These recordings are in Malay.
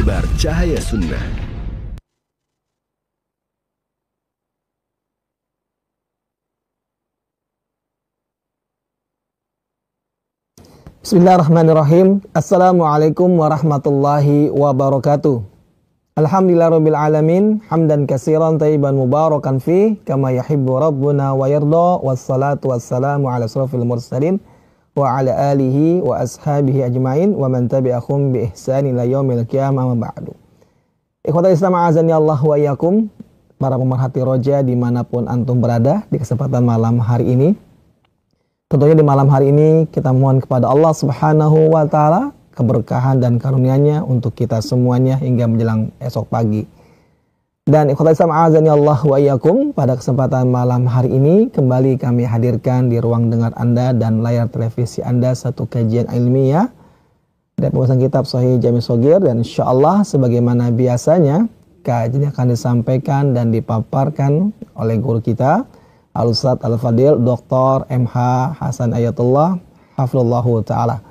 Mimbar Cahaya Sunnah. Bismillahirrahmanirrahim. Assalamualaikum warahmatullahi wabarakatuh. Alhamdulillahirabbil alamin, hamdan katsiran thayyiban mubarakan fi kama yuhibbu rabbuna wa yarda, wassalatu wassalamu ala asrofil mursalin wa ala alihi wa ashabihi ajmain wa man tabi'ahum bi ihsan ila yaumil qiyamah ma ba'du. Ikhwatal Islam azani Allah wa iyyakum, para pemerhati roja dimanapun antum berada di kesempatan malam hari ini. Tentunya di malam hari ini kita mohon kepada Allah Subhanahu wa taala keberkahan dan karunia-Nya untuk kita semuanya hingga menjelang esok pagi. Dan ikhwatal Islam azani Allah wa iyyakum, pada kesempatan malam hari ini kembali kami hadirkan di ruang dengar Anda dan layar televisi Anda satu kajian ilmiah dan pembahasan kitab Sahih Jami' Shaghir, dan insyaallah sebagaimana biasanya kajian akan disampaikan dan dipaparkan oleh guru kita Al-Ustadz Al-Fadil Dr. MH Hasan Ayatullah Hafizahullah Ta'ala.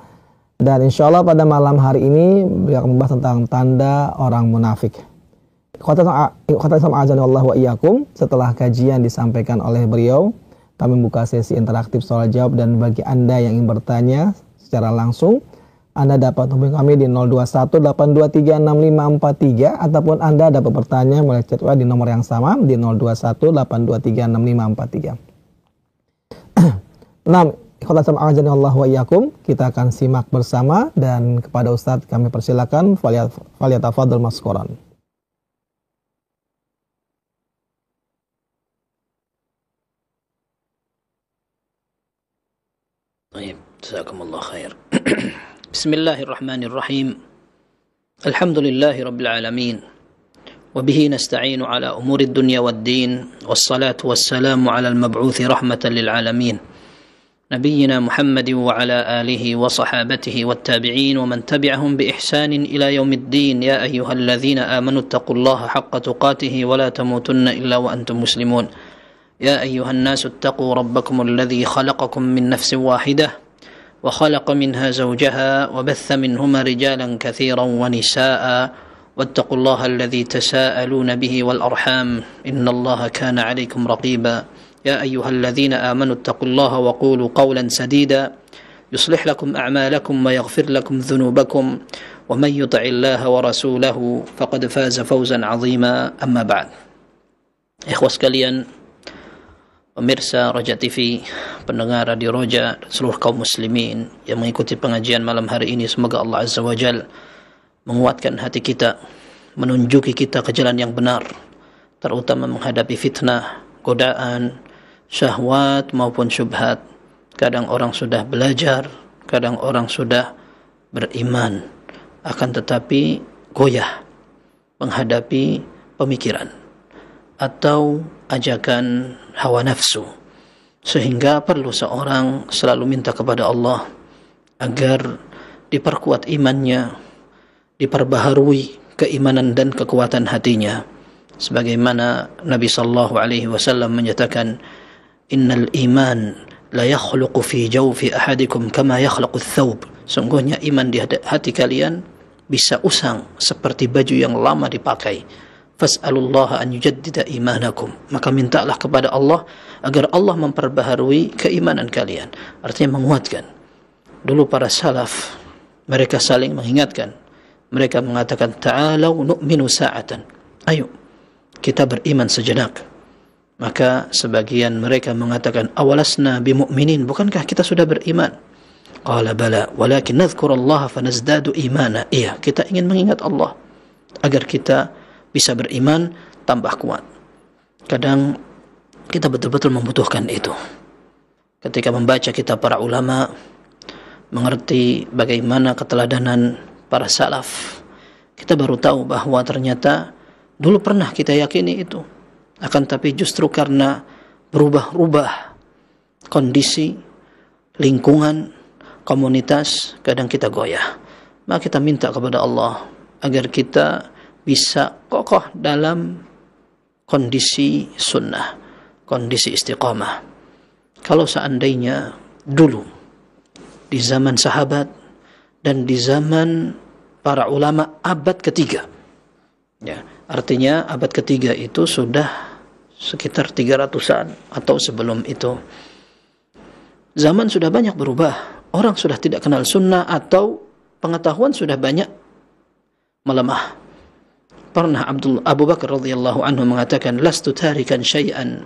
Dan insya Allah pada malam hari ini beliau akan membahas tentang tanda orang munafik. Setelah kajian disampaikan oleh beliau, kami membuka sesi interaktif soal jawab, dan bagi Anda yang ingin bertanya secara langsung, Anda dapat hubungi kami di 0218236543, ataupun Anda dapat bertanya melalui chat di nomor yang sama di 0218236543. Kita akan simak bersama, dan kepada Ustadz kami persilakan falyatafadhal mashkuran. Baik, jazakumullah khair. Bismillahirrahmanirrahim. Alhamdulillahi rabbil alamin. Wa bihi nasta'inu ala umurid dunya wad-din, wassalatu wassalamu ala al-mab'uthi rahmatan lil alamin. نبينا محمد وعلى آله وصحابته والتابعين ومن تبعهم بإحسان إلى يوم الدين. يا أيها الذين آمنوا اتقوا الله حق تقاته ولا تموتن إلا وأنتم مسلمون. يا أيها الناس اتقوا ربكم الذي خلقكم من نفس واحدة وخلق منها زوجها وبث منهما رجالا كثيرا ونساء واتقوا الله الذي تساءلون به والأرحام إن الله كان عليكم رقيبا. يا أيها الذين آمنوا اتقوا الله وقولوا قولا سديدا يصلح لكم أعمالكم ويغفر لكم ذنوبكم ومن يطع الله ورسوله فقد فاز فوزا عظيما. أما بعد. Ikhwas sekalian, pemirsa Roja TV, pendengar Radio Roja, dan seluruh kaum muslimin yang mengikuti pengajian malam hari ini, semoga Allah Azza wa Jal menguatkan hati kita, menunjuki kita ke jalan yang benar, terutama menghadapi fitnah, godaan, syahwat maupun syubhat. Kadang orang sudah belajar, kadang orang sudah beriman, akan tetapi goyah menghadapi pemikiran atau ajakan hawa nafsu, sehingga perlu seorang selalu minta kepada Allah agar diperkuat imannya, diperbaharui keimanan dan kekuatan hatinya, sebagaimana Nabi sallallahu alaihi wasallam menyatakan, innal iman la yakhluqu fi jawfi ahadikum kama yakhluqu ats-thawb. Sungguhnya iman di hati kalian bisa usang seperti baju yang lama dipakai. Fas'alullaha an yujaddida imanakum. Maka mintalah kepada Allah agar Allah memperbaharui keimanan kalian, artinya menguatkan. Dulu para salaf, mereka saling mengingatkan. Mereka mengatakan, ta'alau nu'minu sa'atan. Ayo kita beriman sejenak. Maka sebagian mereka mengatakan, awalasna bimu'minin, bukankah kita sudah beriman? Qala bala walakin nadhkurullaha fanazdadu imana. Iya, kita ingin mengingat Allah agar kita bisa beriman tambah kuat. Kadang kita betul-betul membutuhkan itu. Ketika membaca kitab para ulama, mengerti bagaimana keteladanan para salaf, kita baru tahu bahwa ternyata dulu pernah kita yakini itu, akan tapi justru karena berubah-ubah kondisi, lingkungan, komunitas, kadang kita goyah. Maka kita minta kepada Allah agar kita bisa kokoh dalam kondisi sunnah, kondisi istiqamah. Kalau seandainya dulu di zaman sahabat dan di zaman para ulama abad ketiga. Ya, artinya abad ketiga itu sudah sekitar 300-an atau sebelum itu. Zaman sudah banyak berubah. Orang sudah tidak kenal sunnah atau pengetahuan sudah banyak melemah. Pernah Abu Bakar radhiyallahu anhu mengatakan, "Lastu tarikan syai'an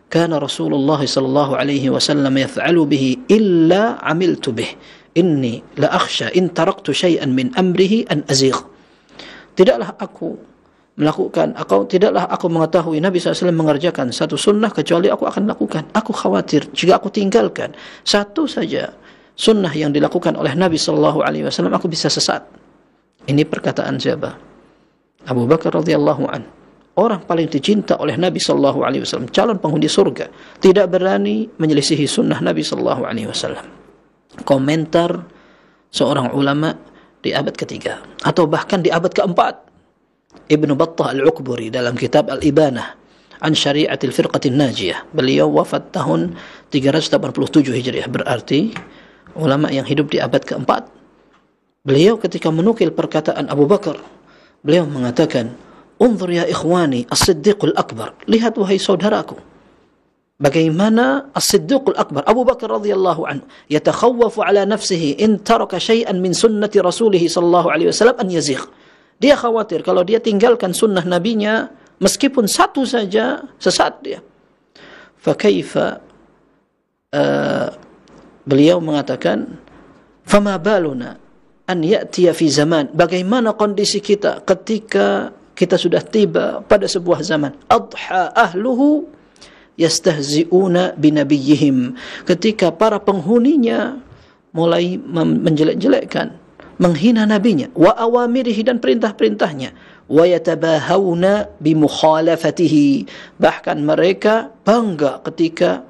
kana Rasulullah sallallahu alaihi wasallam yaf'alu bihi illa 'amiltu bih. Inni la akhsha in taraktu syai'an min amrihi an azigh." Tidaklah aku mengetahui Nabi SAW mengerjakan satu sunnah kecuali aku akan lakukan. Aku khawatir jika aku tinggalkan satu saja sunnah yang dilakukan oleh Nabi SAW, aku bisa sesat. Ini perkataan siapa? Abu Bakar radhiyallahu an, orang paling dicinta oleh Nabi SAW, calon penghuni surga, tidak berani menyelisihi sunnah Nabi SAW. Komentar seorang ulama di abad ketiga atau bahkan di abad keempat, Ibnu Battah Al-Ukburi dalam kitab Al-Ibanah an Syari'atil Firqatin Najiyah, beliau wafat tahun 387 Hijriah, berarti ulama yang hidup di abad keempat. Beliau ketika menukil perkataan Abu Bakar, beliau mengatakan, "Unzur ya ikhwani as-siddiqul akbar." Lihat wahai saudaraku, bagaimana as-siddiqul akbar Abu Bakar radhiyallahu anhu yatakhawwafu ala nafsihi in taraka syai'an min sunnati rasulih sallallahu alaihi wasallam an yazigh. Dia khawatir kalau dia tinggalkan sunnah nabinya meskipun satu saja, sesat dia. Fakaifa beliau mengatakan, "Fama baluna an ya'tiya fi zaman." Bagaimana kondisi kita ketika kita sudah tiba pada sebuah zaman, adha ahluhu yastahzi'una binabiyihim, ketika para penghuninya mulai menjelek-jelekkan, menghina nabinya, wa awamirihi, dan perintah-perintahnya, wa yatabahawna bimukhalafatihi, bahkan mereka bangga ketika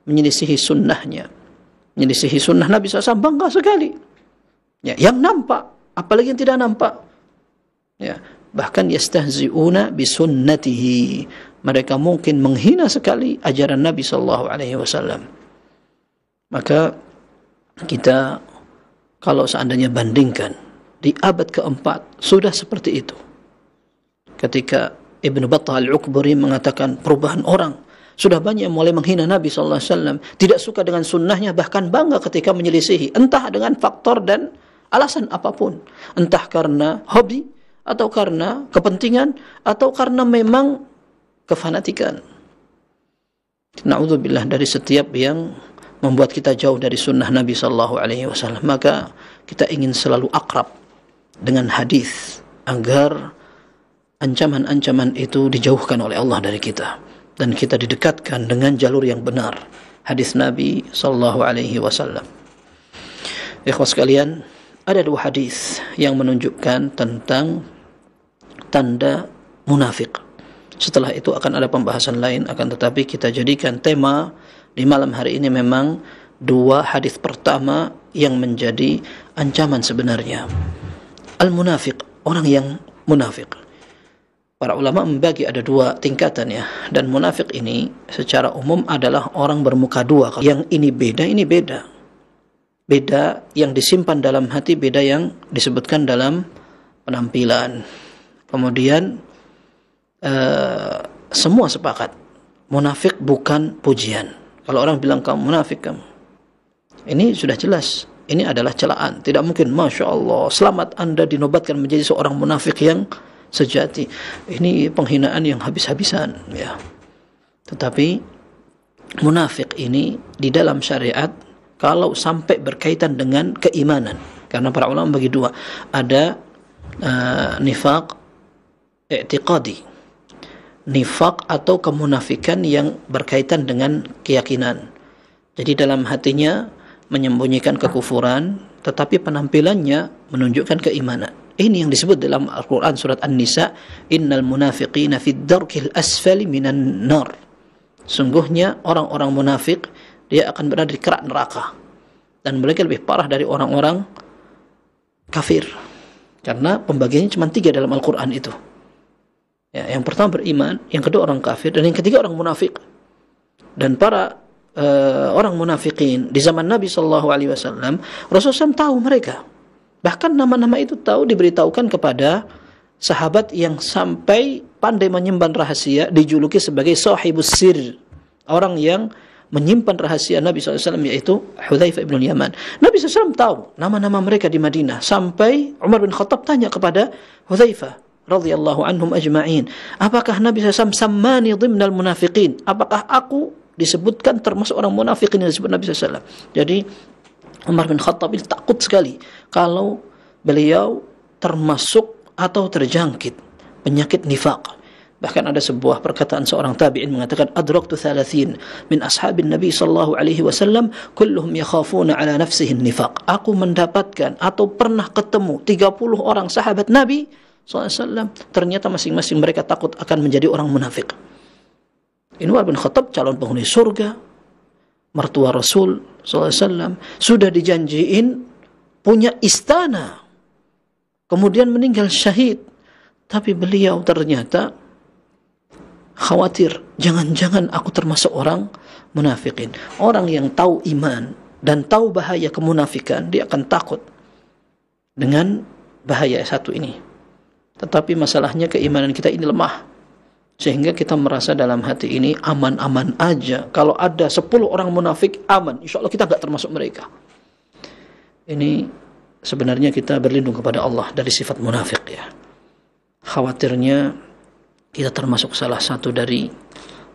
menyelisihi sunnahnya, menyelisihi sunnah Nabi SAW, bangga sekali. Ya, yang nampak, apalagi yang tidak nampak. Ya, bahkan yastahzi'una bisunnatihi, mereka mungkin menghina sekali ajaran Nabi SAW. Maka kita kalau seandainya bandingkan di abad keempat sudah seperti itu, ketika Ibnu Battah Al-Ukburi mengatakan perubahan orang, sudah banyak yang mulai menghina Nabi SAW, tidak suka dengan sunnahnya, bahkan bangga ketika menyelisihi, entah dengan faktor dan alasan apapun, entah karena hobi atau karena kepentingan atau karena memang kefanatikan. Na'udzubillah dari setiap yang membuat kita jauh dari sunnah Nabi SAW. Maka kita ingin selalu akrab dengan hadis agar ancaman-ancaman itu dijauhkan oleh Allah dari kita dan kita didekatkan dengan jalur yang benar, hadis Nabi SAW. Ikhwas sekalian, ada dua hadis yang menunjukkan tentang tanda munafik. Setelah itu akan ada pembahasan lain, akan tetapi kita jadikan tema di malam hari ini memang dua hadis pertama yang menjadi ancaman sebenarnya. Al-munafiq, orang yang munafik. Para ulama membagi ada dua tingkatan ya, dan munafik ini secara umum adalah orang bermuka dua. Yang ini beda, ini beda. Beda yang disimpan dalam hati, beda yang disebutkan dalam penampilan. Kemudian semua sepakat, munafik bukan pujian. Kalau orang bilang kamu munafik, kamu, ini sudah jelas, ini adalah celaan. Tidak mungkin, Masya Allah, selamat Anda dinobatkan menjadi seorang munafik yang sejati. Ini penghinaan yang habis-habisan, ya. Tetapi munafik ini di dalam syariat, kalau sampai berkaitan dengan keimanan, karena para ulama bagi dua, ada nifaq i'tiqadi, nifaq atau kemunafikan yang berkaitan dengan keyakinan. Jadi dalam hatinya menyembunyikan kekufuran, tetapi penampilannya menunjukkan keimanan. Ini yang disebut dalam Al-Quran surat An-Nisa, innal munafiqina fid darkil asfali minan nar. Sungguhnya orang-orang munafik, dia akan berada di kerak neraka, dan mereka lebih parah dari orang-orang kafir, karena pembagiannya cuma 3 dalam Al-Quran itu. Ya, yang pertama beriman, yang kedua orang kafir, dan yang ketiga orang munafik. Dan para orang munafikin di zaman Nabi SAW, Rasulullah SAW tahu mereka. Bahkan nama-nama itu diberitahukan kepada sahabat yang sampai pandai menyimpan rahasia, dijuluki sebagai sahibus sir, orang yang menyimpan rahasia Nabi SAW, yaitu Hudzaifah bin Yaman. Nabi SAW tahu nama-nama mereka di Madinah, sampai Umar bin Khattab tanya kepada Hudzaifah radhiyallahu anhum ajma'in, apakah Nabi SAW sammani dhimnal munafiqin, apakah aku disebutkan termasuk orang munafiqin yang disebut Nabi SAW. Jadi Umar bin Khattab ini takut sekali kalau beliau termasuk atau terjangkit penyakit nifaq. Bahkan ada sebuah perkataan seorang tabi'in mengatakan, adraktu 30 min ashabin Nabi sallallahu alaihi wasallam kulluhum yakhafuna ala nafsihi nifaq. Aku mendapatkan atau pernah ketemu 30 orang sahabat Nabi sallallahu alaihi wasallam, ternyata masing-masing mereka takut akan menjadi orang munafik. Umar bin Khattab calon penghuni surga, mertua Rasul SAW, sudah dijanjiin punya istana, kemudian meninggal syahid, tapi beliau ternyata khawatir, jangan-jangan aku termasuk orang munafikin. Orang yang tahu iman dan tahu bahaya kemunafikan, dia akan takut dengan bahaya satu ini. Tetapi masalahnya keimanan kita ini lemah, sehingga kita merasa dalam hati ini aman-aman aja. Kalau ada 10 orang munafik, aman, insya Allah kita enggak termasuk mereka. Ini sebenarnya kita berlindung kepada Allah dari sifat munafik, ya. Khawatirnya kita termasuk salah satu dari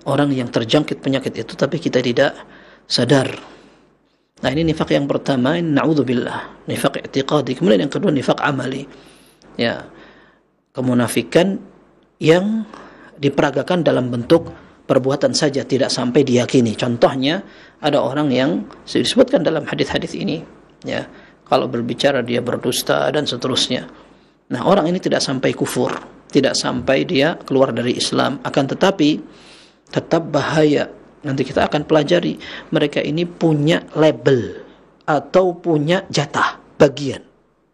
orang yang terjangkit penyakit itu, tapi kita tidak sadar. Nah, ini nifaq yang pertama, na'udzubillah, nifaq i'tiqadi. Kemudian yang kedua, nifaq amali, ya, kemunafikan yang diperagakan dalam bentuk perbuatan saja, tidak sampai diyakini. Contohnya, ada orang yang disebutkan dalam hadis-hadis ini, ya, kalau berbicara dia berdusta dan seterusnya. Nah, orang ini tidak sampai kufur, tidak sampai dia keluar dari Islam, akan tetapi tetap bahaya. Nanti kita akan pelajari, mereka ini punya label atau punya jatah bagian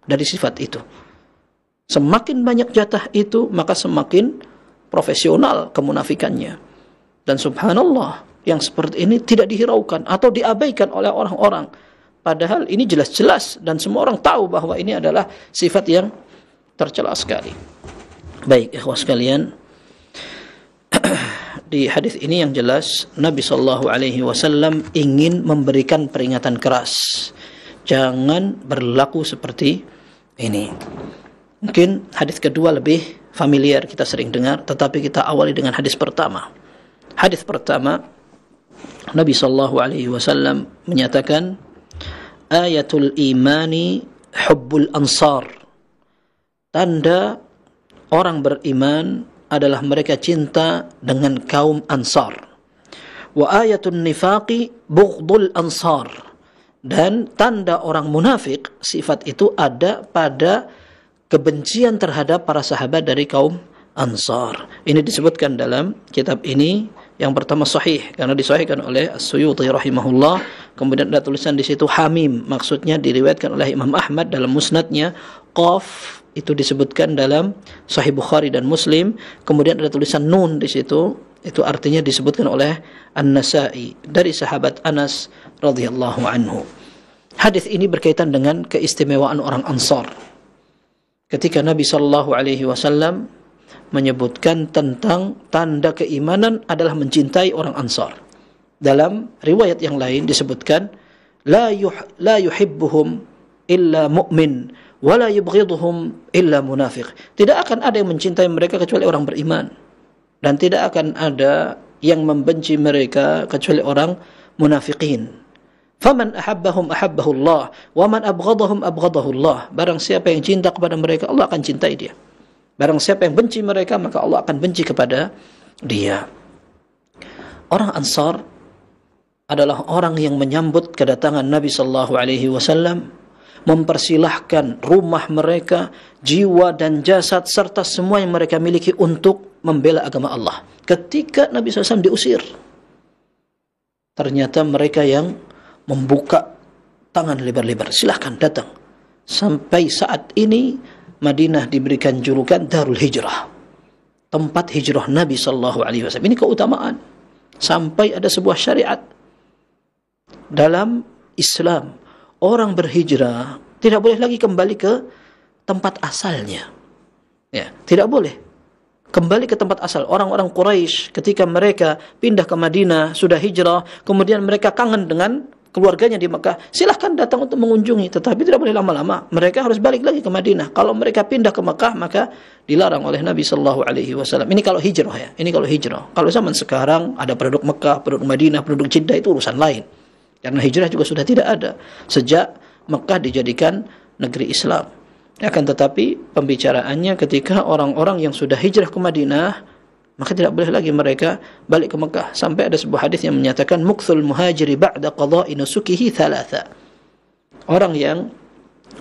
dari sifat itu. Semakin banyak jatah itu, maka semakin profesional kemunafikannya. Dan subhanallah, yang seperti ini tidak dihiraukan atau diabaikan oleh orang-orang, padahal ini jelas-jelas dan semua orang tahu bahwa ini adalah sifat yang tercela sekali. Baik, ikhwah sekalian, di hadis ini yang jelas Nabi sallallahu alaihi wasallam ingin memberikan peringatan keras, jangan berlaku seperti ini. Mungkin hadis kedua lebih familiar, kita sering dengar, tetapi kita awali dengan hadis pertama. Hadis pertama, Nabi sallallahu alaihi wasallam menyatakan, ayatul imani hubbul ansar. Tanda orang beriman adalah mereka cinta dengan kaum Ansar. Wa ayatun nifaqi bughdul ansar. Dan tanda orang munafik, sifat itu ada pada kebencian terhadap para sahabat dari kaum Ansar. Ini disebutkan dalam kitab ini. Yang pertama sahih, karena disahihkan oleh As-Suyuti rahimahullah. Kemudian ada tulisan di situ hamim, maksudnya diriwayatkan oleh Imam Ahmad dalam musnadnya. Qaf itu disebutkan dalam Sahih Bukhari dan Muslim. Kemudian ada tulisan nun di situ, itu artinya disebutkan oleh An-Nasa'i dari sahabat Anas radhiyallahu anhu. Hadis ini berkaitan dengan keistimewaan orang Ansar. Ketika Nabi sallallahu alaihi wasallam menyebutkan tentang tanda keimanan adalah mencintai orang Ansar. Dalam riwayat yang lain disebutkan, la yuhibbuhum illa mu'min wa la yubghiduhum illa munafiq. Tidak akan ada yang mencintai mereka kecuali orang beriman, dan tidak akan ada yang membenci mereka kecuali orang munafiqin. Faman ahabbahum ahabbahu Allah wa man abghadahum abghadahu Allah. Barang siapa yang cinta kepada mereka, Allah akan cintai dia. Barang siapa yang benci mereka, maka Allah akan benci kepada dia. Orang Ansar adalah orang yang menyambut kedatangan Nabi sallallahu alaihi wasallam, mempersilahkan rumah mereka, jiwa dan jasad serta semua yang mereka miliki untuk membela agama Allah. Ketika Nabi SAW diusir, ternyata mereka yang membuka tangan lebar-lebar, silahkan datang. Sampai saat ini Madinah diberikan julukan Darul Hijrah, tempat hijrah Nabi sallallahu alaihi wasallam. Ini keutamaan. Sampai ada sebuah syariat dalam Islam, orang berhijrah tidak boleh lagi kembali ke tempat asalnya. Ya, tidak boleh kembali ke tempat asal. Orang-orang Quraisy ketika mereka pindah ke Madinah, sudah hijrah, kemudian mereka kangen dengan keluarganya di Mekah, silahkan datang untuk mengunjungi, tetapi tidak boleh lama-lama. Mereka harus balik lagi ke Madinah. Kalau mereka pindah ke Mekah, maka dilarang oleh Nabi sallallahu alaihi wasallam. Ini kalau hijrah ya. Ini kalau hijrah. Kalau zaman sekarang ada penduduk Mekah, penduduk Madinah, penduduk Jeddah, itu urusan lain. Karena hijrah juga sudah tidak ada sejak Mekah dijadikan negeri Islam. Akan tetapi pembicaraannya ketika orang-orang yang sudah hijrah ke Madinah, maka tidak boleh lagi mereka balik ke Mekah. Sampai ada sebuah hadis yang menyatakan mukthul muhajiri ba'da qada'i nusukihi thalatha. Orang yang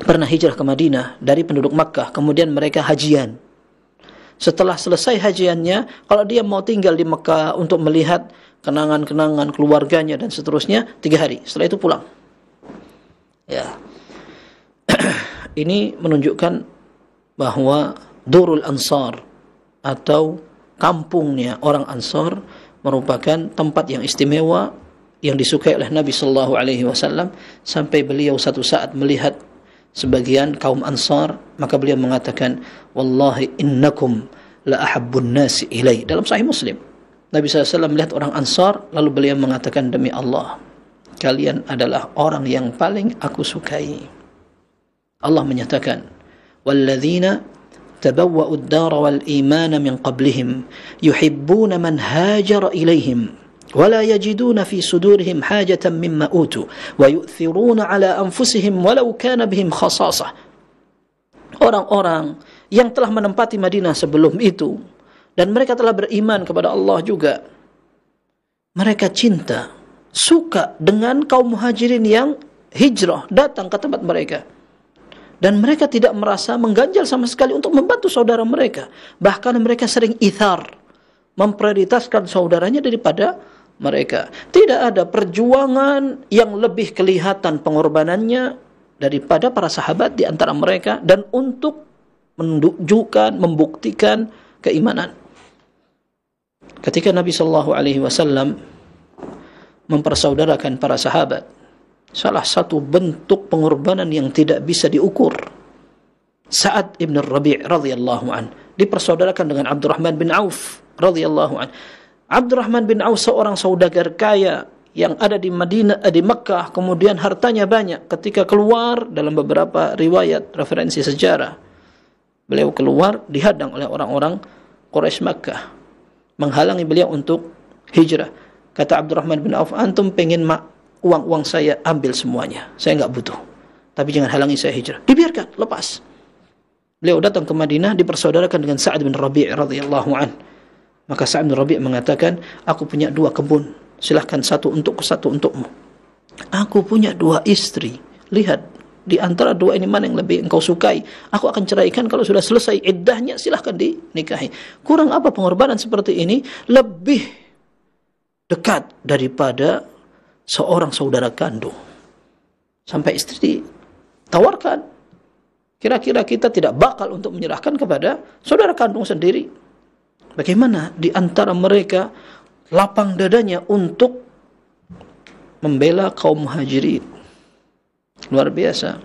pernah hijrah ke Madinah dari penduduk Makkah, kemudian mereka hajian. Setelah selesai hajiannya, kalau dia mau tinggal di Mekah untuk melihat kenangan-kenangan keluarganya dan seterusnya, 3 hari. Setelah itu pulang. Ya. Ini menunjukkan bahwa Durul Ansar atau kampungnya orang Ansar merupakan tempat yang istimewa yang disukai oleh Nabi sallallahu alaihi wasallam, sampai beliau satu saat melihat sebagian kaum Ansar, maka beliau mengatakan, wallahi innakum la ahabbun nasi ilai. Dalam Sahih Muslim, Nabi sallallahu alaihi wasallam melihat orang Ansar, lalu beliau mengatakan, demi Allah, kalian adalah orang yang paling aku sukai. Allah menyatakan, walladzina tabawwa'u ad-dara wal imana min qablihim yuhibbuna man hajara ilaihim wa la yajiduna fi sudurihim hajatan mimma utu wa yu'thiruna ala anfusihim walau kana bihim khasasah. Orang-orang yang telah menempati Madinah sebelum itu dan mereka telah beriman kepada Allah juga, mereka cinta, suka dengan kaum muhajirin yang hijrah datang ke tempat mereka. Dan mereka tidak merasa mengganjal sama sekali untuk membantu saudara mereka. Bahkan mereka sering ithar, memprioritaskan saudaranya daripada mereka. Tidak ada perjuangan yang lebih kelihatan pengorbanannya daripada para sahabat di antara mereka, dan untuk menunjukkan, membuktikan keimanan. Ketika Nabi sallallahu alaihi wasallam mempersaudarakan para sahabat, salah satu bentuk pengorbanan yang tidak bisa diukur, Sa'ad ibn Rabi' radhiyallahu an dipersaudarakan dengan Abdurrahman bin Auf radhiyallahu an. Abdurrahman bin Auf seorang saudagar kaya yang ada di Madinah, di Mekah, kemudian hartanya banyak. Ketika keluar, dalam beberapa riwayat referensi sejarah, beliau keluar dihadang oleh orang-orang Quraisy Mekah, menghalangi beliau untuk hijrah. Kata Abdurrahman bin Auf, antum pengen uang-uang saya, ambil semuanya, saya enggak butuh, tapi jangan halangi saya hijrah. Dibiarkan, lepas. Beliau datang ke Madinah, dipersaudarakan dengan Sa'ad bin Rabi' radhiyallahu an. Maka Sa'ad bin Rabi' mengatakan, aku punya 2 kebun, silahkan satu untukku, satu untukmu. Aku punya 2 istri, lihat di antara 2 ini mana yang lebih engkau sukai, aku akan ceraikan kalau sudah selesai iddahnya, silahkan dinikahi. Kurang apa pengorbanan seperti ini? Lebih dekat daripada seorang saudara kandung. Sampai istri ditawarkan, kira-kira kita tidak bakal untuk menyerahkan kepada saudara kandung sendiri. Bagaimana di antara mereka lapang dadanya untuk membela kaum muhajirin. Luar biasa.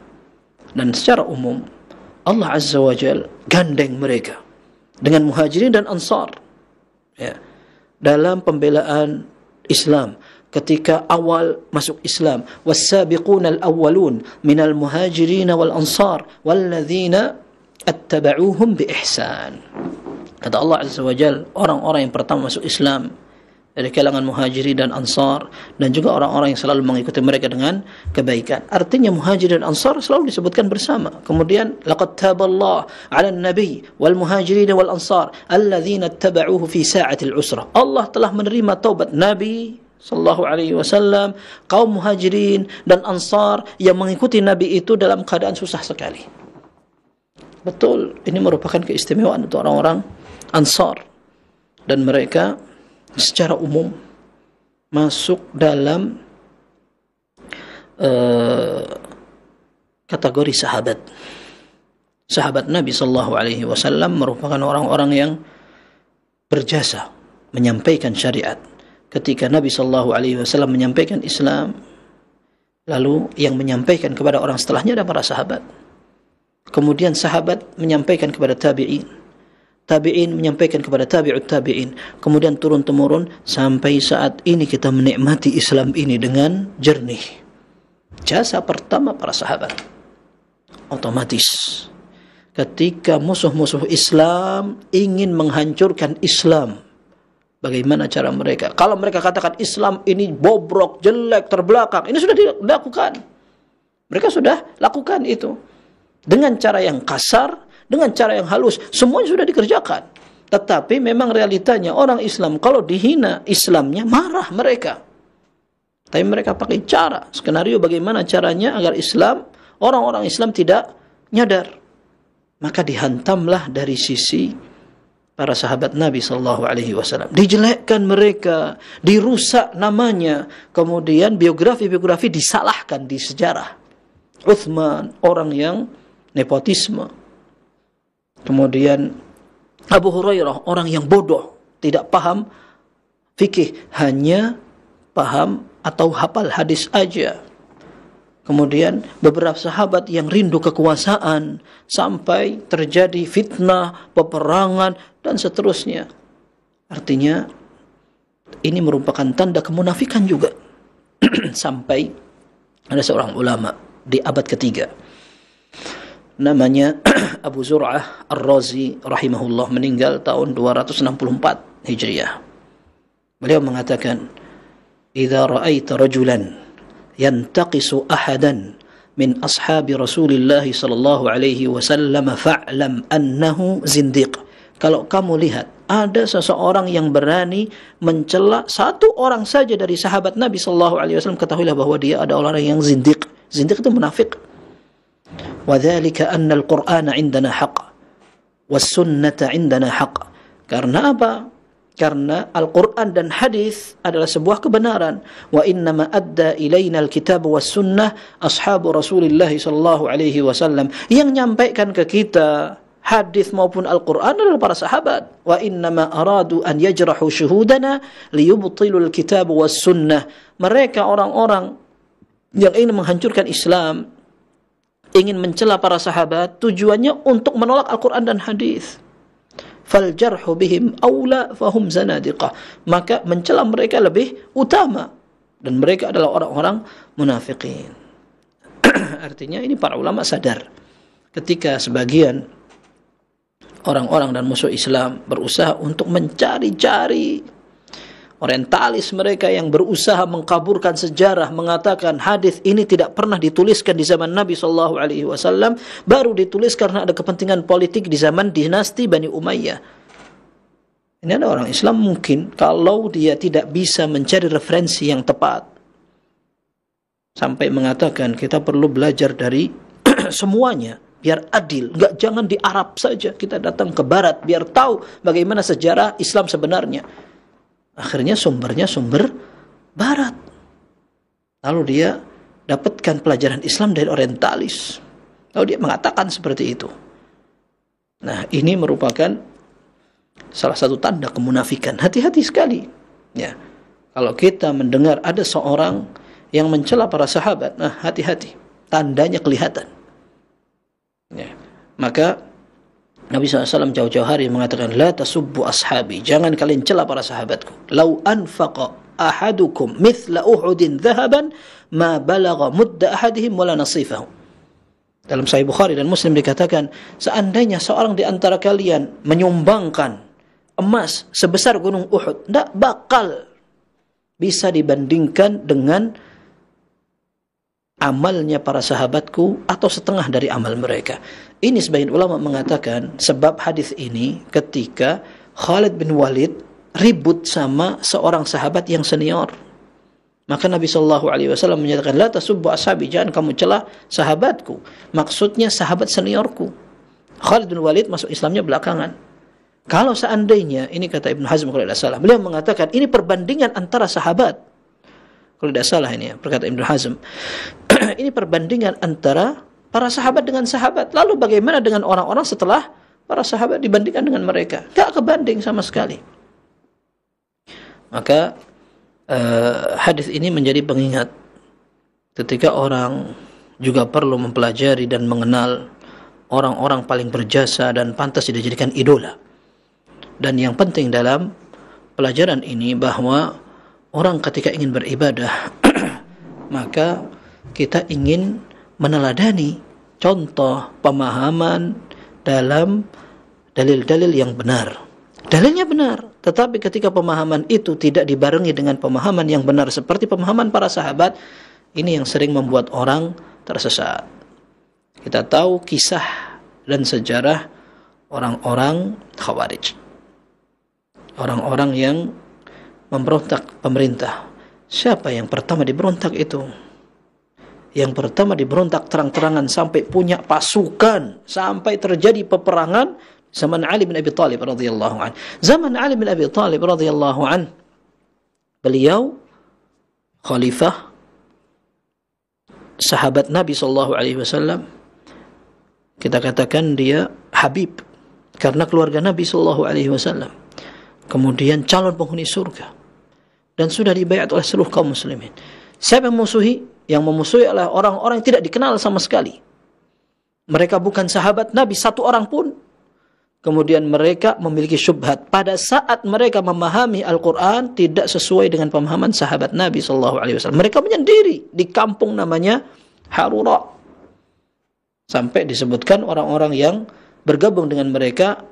Dan secara umum Allah Azza wa Jal gandeng mereka dengan muhajirin dan ansar, ya, dalam pembelaan Islam. Ketika awal masuk Islam, was-sabiquna al-awwalun minal muhajirin wal ansar walladzina attaba'uuhum bi ihsan. Kata Allah Azza wa Jalla, orang-orang yang pertama masuk Islam dari kalangan muhajirin dan ansar, dan juga orang-orang yang selalu mengikuti mereka dengan kebaikan. Artinya muhajirin dan ansar selalu disebutkan bersama. Kemudian laqad taballahu 'alan nabiy wal muhajirin wal ansar alladzina ittaba'uuhu fi sa'atil usra. Allah telah menerima taubat Nabi sallallahu alaihi wasallam, kaum muhajirin dan ansar yang mengikuti Nabi itu dalam keadaan susah sekali. Betul, ini merupakan keistimewaan untuk orang-orang ansar, dan mereka secara umum masuk dalam kategori sahabat. Sahabat Nabi sallallahu alaihi wasallam merupakan orang-orang yang berjasa menyampaikan syariat. Ketika Nabi sallallahu alaihi wasallam menyampaikan Islam, Lalu yang menyampaikan kepada orang setelahnya adalah para sahabat. Kemudian sahabat menyampaikan kepada tabi'in. Tabi'in menyampaikan kepada tabi'ut tabi'in. Kemudian turun-temurun sampai saat ini kita menikmati Islam ini dengan jernih. Jasa pertama para sahabat. Otomatis ketika musuh-musuh Islam ingin menghancurkan Islam, bagaimana cara mereka? Kalau mereka katakan Islam ini bobrok, jelek, terbelakang, ini sudah dilakukan. Mereka sudah lakukan itu. Dengan cara yang kasar, dengan cara yang halus, semuanya sudah dikerjakan. Tetapi memang realitanya orang Islam kalau dihina Islamnya, marah mereka. Tapi mereka pakai cara, skenario bagaimana caranya agar Islam, orang-orang Islam tidak nyadar. Maka dihantamlah dari sisi para sahabat Nabi SAW. Dijelekkan mereka, dirusak namanya, kemudian biografi-biografi disalahkan di sejarah. Uthman, orang yang nepotisme. Kemudian Abu Hurairah, orang yang bodoh, tidak paham fikih, hanya paham atau hafal hadis aja. Kemudian beberapa sahabat yang rindu kekuasaan sampai terjadi fitnah, peperangan, dan seterusnya. Artinya ini merupakan tanda kemunafikan juga. Sampai ada seorang ulama di abad ketiga, namanya Abu Zur'ah Ar-Razi rahimahullah, meninggal tahun 264 Hijriah. Beliau mengatakan, "Idza ra'aita rajulan yantaqisu ahadan min ashabi Rasulillah sallallahu alaihi wasallam fa'lam annahu zindiq." Kalau kamu lihat ada seseorang yang berani mencela satu orang saja dari sahabat Nabi sallallahu alaihi wasallam, ketahuilah bahwa dia adalah orang yang zindiq. Zindiq itu munafik. Wa dzalika anna al-Qur'ana 'indana haqq was sunnata 'indana haqq. Karena apa? Karena Al-Quran dan hadis adalah sebuah kebenaran. Wa innama adda ilaina al-kitab was sunnah ashabu Rasulillah sallallahu alaihi wasallam. Yang nyampaikan ke kita hadis maupun Al-Quran adalah para sahabat. Wa innama aradu an yajrahu syuhudana liyubtilu al-kitab was sunnah. Mereka orang-orang yang ingin menghancurkan Islam, ingin mencela para sahabat, tujuannya untuk menolak Al-Quran dan hadis. Fal jarhu bihim aula fahum zanadiqah. Maka mencela mereka lebih utama, dan mereka adalah orang-orang munafikin. Artinya ini para ulama sadar ketika sebagian orang-orang dan musuh Islam berusaha untuk mencari-cari orientalis mereka yang berusaha mengkaburkan sejarah, mengatakan hadis ini tidak pernah dituliskan di zaman Nabi SAW, baru ditulis karena ada kepentingan politik di zaman dinasti Bani Umayyah. Ini ada orang Islam mungkin kalau dia tidak bisa mencari referensi yang tepat, sampai mengatakan kita perlu belajar dari semuanya biar adil, jangan di Arab saja, kita datang ke Barat biar tahu bagaimana sejarah Islam sebenarnya. Akhirnya sumbernya sumber Barat. Lalu dia dapatkan pelajaran Islam dari orientalis. Lalu dia mengatakan seperti itu. Nah, ini merupakan salah satu tanda kemunafikan. Hati-hati sekali. Ya, kalau kita mendengar ada seorang yang mencela para sahabat, nah hati-hati. Tandanya kelihatan. Ya, maka Nabi SAW jauh-jauh hari mengatakan, la tasubbu ashabi, jangan kalian cela para sahabatku. Lau anfaqa ahadukum mithla uhudin dhahaban ma balagha mudda ahadihim wala nasifahu. Dalam Sahih Bukhari dan Muslim dikatakan, seandainya seorang di antara kalian menyumbangkan emas sebesar gunung Uhud, tidak bakal bisa dibandingkan dengan amalnya para sahabatku atau setengah dari amal mereka. Ini sebagian ulama mengatakan sebab hadis ini ketika Khalid bin Walid ribut sama seorang sahabat yang senior. Maka Nabi SAW menyatakan, la tasubbu ashabi, jangan kamu celah sahabatku. Maksudnya sahabat seniorku. Khalid bin Walid masuk Islamnya belakangan. Kalau seandainya, ini kata Ibn Hazm kalau tidak salah, beliau mengatakan ini perbandingan antara sahabat. Kalau tidak salah ini ya, berkata Ibn Hazm. Ini perbandingan antara para sahabat dengan sahabat. Lalu bagaimana dengan orang-orang setelah para sahabat dibandingkan dengan mereka? Tak kebanding sama sekali. Maka hadis ini menjadi pengingat ketika orang juga perlu mempelajari dan mengenal orang-orang paling berjasa dan pantas dijadikan idola. Dan yang penting dalam pelajaran ini bahwa orang ketika ingin beribadah maka kita ingin meneladani contoh pemahaman dalam dalil-dalil yang benar. Dalilnya benar, tetapi ketika pemahaman itu tidak dibarengi dengan pemahaman yang benar seperti pemahaman para sahabat, ini yang sering membuat orang tersesat. Kita tahu kisah dan sejarah orang-orang Khawarij. Orang-orang yang memberontak pemerintah. Siapa yang pertama diberontak itu? Yang pertama diberontak terang-terangan sampai punya pasukan, sampai terjadi peperangan zaman Ali bin Abi Thalib radhiyallahu anhu. Zaman Ali bin Abi Thalib radhiyallahu anhu, beliau khalifah, sahabat Nabi sallallahu alaihi wasallam. Kita katakan dia Habib karena keluarga Nabi sallallahu alaihi wasallam. Kemudian calon penghuni surga dan sudah dibaiat oleh seluruh kaum muslimin. Siapa yang memusuhi? Yang memusuhi adalah orang-orang yang tidak dikenal sama sekali. Mereka bukan sahabat Nabi satu orang pun. Kemudian mereka memiliki syubhat. Pada saat mereka memahami Al-Quran tidak sesuai dengan pemahaman sahabat Nabi SAW. Mereka menyendiri di kampung namanya Harura. Sampai disebutkan orang-orang yang bergabung dengan mereka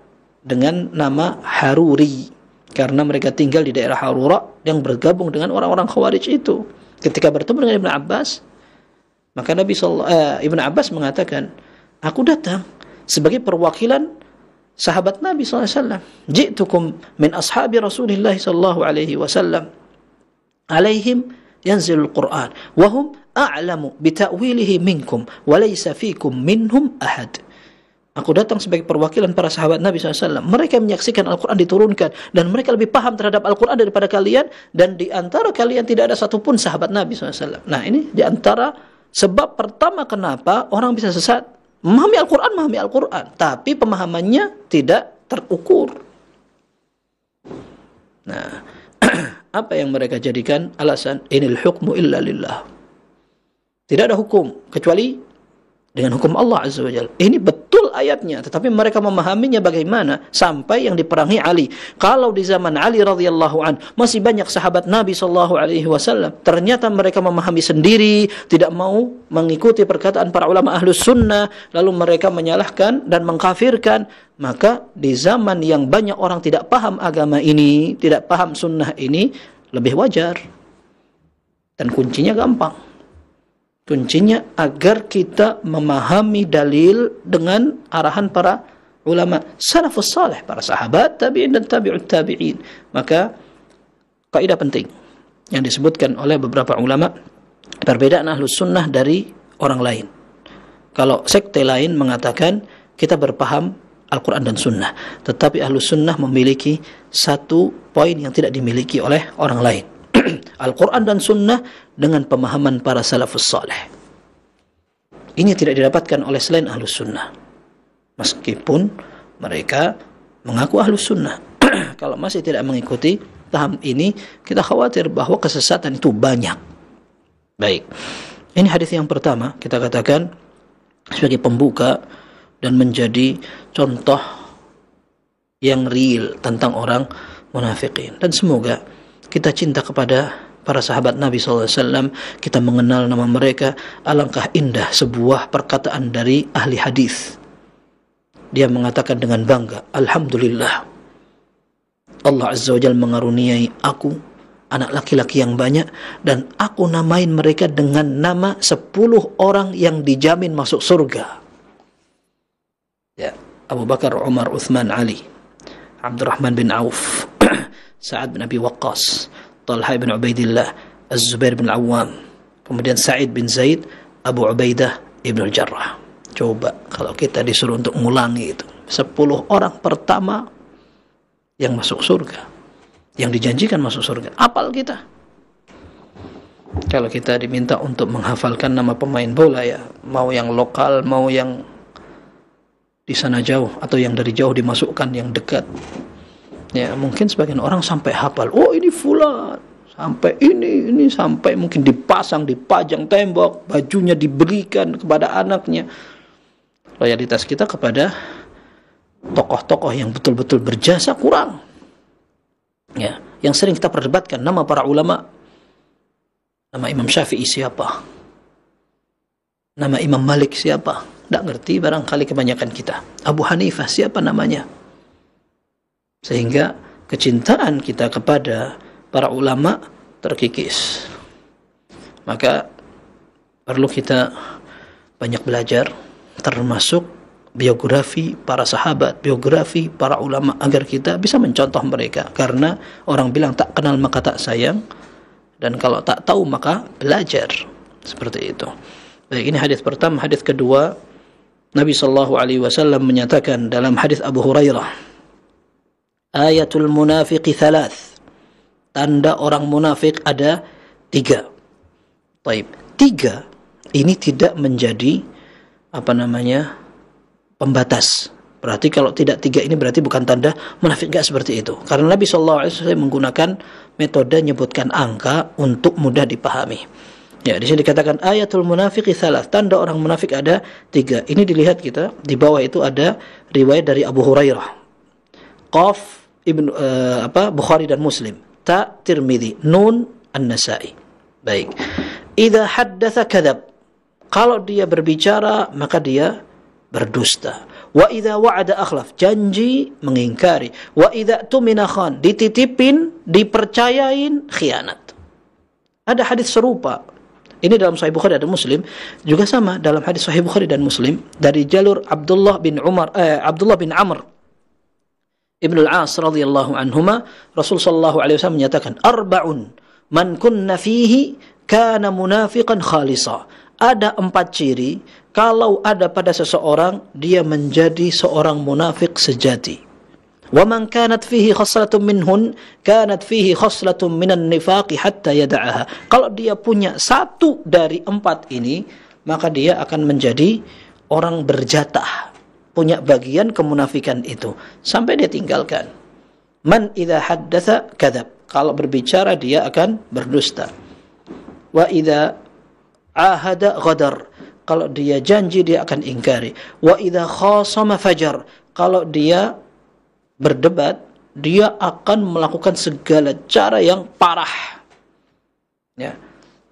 dengan nama Haruri. Karena mereka tinggal di daerah Harura yang bergabung dengan orang-orang Khawarij itu. Ketika bertemu dengan Ibn Abbas, maka Ibn Abbas mengatakan, aku datang sebagai perwakilan sahabat Nabi SAW. Ji'tukum min ashabi Rasulullah SAW. Alaihim yanzilul Quran. Wahum a'lamu bita'wilihi minkum. Walaysa fikum minhum ahad. Aku datang sebagai perwakilan para sahabat Nabi SAW. Mereka menyaksikan Al-Quran diturunkan. Dan mereka lebih paham terhadap Al-Quran daripada kalian. Dan di antara kalian tidak ada satupun sahabat Nabi SAW. Nah, ini di antara sebab pertama kenapa orang bisa sesat. Memahami Al-Quran. Tapi pemahamannya tidak terukur. Nah, apa yang mereka jadikan alasan? Inil hukmu illa lillah. Tidak ada hukum kecuali dengan hukum Allah Azza wa Jalla. Ini betul ayatnya, tetapi mereka memahaminya bagaimana sampai yang diperangi Ali. Kalau di zaman Ali radhiyallahu an masih banyak sahabat Nabi sallallahu alaihi wasallam, ternyata mereka memahami sendiri, tidak mau mengikuti perkataan para ulama Ahlus Sunnah, lalu mereka menyalahkan dan mengkafirkan. Maka di zaman yang banyak orang tidak paham agama ini, tidak paham sunnah ini, lebih wajar. Dan kuncinya gampang. Kuncinya agar kita memahami dalil dengan arahan para ulama salafus salih, para sahabat, tabi'in dan tabi'ut tabi'in. Maka kaidah penting yang disebutkan oleh beberapa ulama, perbedaan Ahlus Sunnah dari orang lain. Kalau sekte lain mengatakan kita berpaham Al-Quran dan Sunnah, tetapi Ahlus Sunnah memiliki satu poin yang tidak dimiliki oleh orang lain. Al-Quran dan Sunnah dengan pemahaman para salafus salih. Ini tidak didapatkan oleh selain Ahlus Sunnah. Meskipun mereka mengaku Ahlus Sunnah. Kalau masih tidak mengikuti paham ini, kita khawatir bahwa kesesatan itu banyak. Baik. Ini hadis yang pertama, kita katakan sebagai pembuka dan menjadi contoh yang real tentang orang munafikin. Dan semoga kita cinta kepada para sahabat Nabi SAW, kita mengenal nama mereka. Alangkah indah sebuah perkataan dari ahli hadis. Dia mengatakan dengan bangga, Alhamdulillah, Allah Azza wa Jalla mengaruniai aku anak laki-laki yang banyak, dan aku namain mereka dengan nama 10 orang yang dijamin masuk surga. Ya, Abu Bakar, Umar, Uthman, Ali, Abdurrahman bin Auf, Sa'ad bin Abi Waqqas, Talha bin Ubaidillah, Az-Zubair bin Awam, kemudian Sa'id bin Zaid, Abu Ubaidah ibn al-Jarrah. Coba kalau kita disuruh untuk mengulangi itu, 10 orang pertama yang masuk surga, yang dijanjikan masuk surga. Apal kita? Kalau kita diminta untuk menghafalkan nama pemain bola, ya, mau yang lokal, mau yang di sana jauh, atau yang dari jauh dimasukkan yang dekat, ya, mungkin sebagian orang sampai hafal. Oh, ini fulan, Sampai ini sampai mungkin dipajang tembok, bajunya diberikan kepada anaknya. Loyalitas kita kepada tokoh-tokoh yang betul-betul berjasa kurang. Ya, yang sering kita perdebatkan nama para ulama. Nama Imam Syafi'i siapa? Nama Imam Malik siapa? Tidak ngerti barangkali kebanyakan kita. Abu Hanifah siapa namanya? Sehingga kecintaan kita kepada para ulama terkikis. Maka perlu kita banyak belajar, termasuk biografi para sahabat, biografi para ulama, agar kita bisa mencontoh mereka. Karena orang bilang tak kenal maka tak sayang, dan kalau tak tahu maka belajar. Seperti itu. Baik, ini hadis pertama. Hadis kedua, Nabi SAW menyatakan dalam hadis Abu Hurairah, ayatul munafiqi thalath, tanda orang munafik ada 3. Baik, 3 ini tidak menjadi pembatas. Berarti kalau tidak 3 ini berarti bukan tanda munafik, enggak seperti itu. Karena Nabi SAW menggunakan metode menyebutkan angka untuk mudah dipahami. Ya, di sini dikatakan ayatul munafiqi thalath, tanda orang munafik ada 3. Ini dilihat kita, di bawah itu ada riwayat dari Abu Hurairah. Qaf Bukhari dan Muslim. Ta Tirmidzi, Nun An-Nasa'i. Baik. Idza haddatsa kadzab. Kalau dia berbicara maka dia berdusta. Wa idza wa'ada akhlaf, janji mengingkari. Wa idza tumina khan, dititipin, dipercayain, khianat. Ada hadis serupa. Ini dalam Sahih Bukhari dan Muslim, juga sama dalam hadis Sahih Bukhari dan Muslim dari jalur Abdullah bin Amr Ibn al-As radhiyallahu anhuma, Rasul sallallahu alaihi wasallam menyatakan, arba'un man kunna fihi kana munafiqan khalisa. Ada 4 ciri, kalau ada pada seseorang dia menjadi seorang munafik sejati. Wa man kanat fihi khaslatun minhun kanat fihi khaslatun minan nifaqi hatta yada'aha. Kalau dia punya 1 dari 4 ini, maka dia akan menjadi orang berjatah, punya bagian kemunafikan itu sampai dia tinggalkan. Man idza haddatsa kadzab, kalau berbicara dia akan berdusta. Wa idza ahada ghadar, kalau dia janji dia akan ingkari. Wa idza khasama fajar, kalau dia berdebat dia akan melakukan segala cara yang parah. Ya.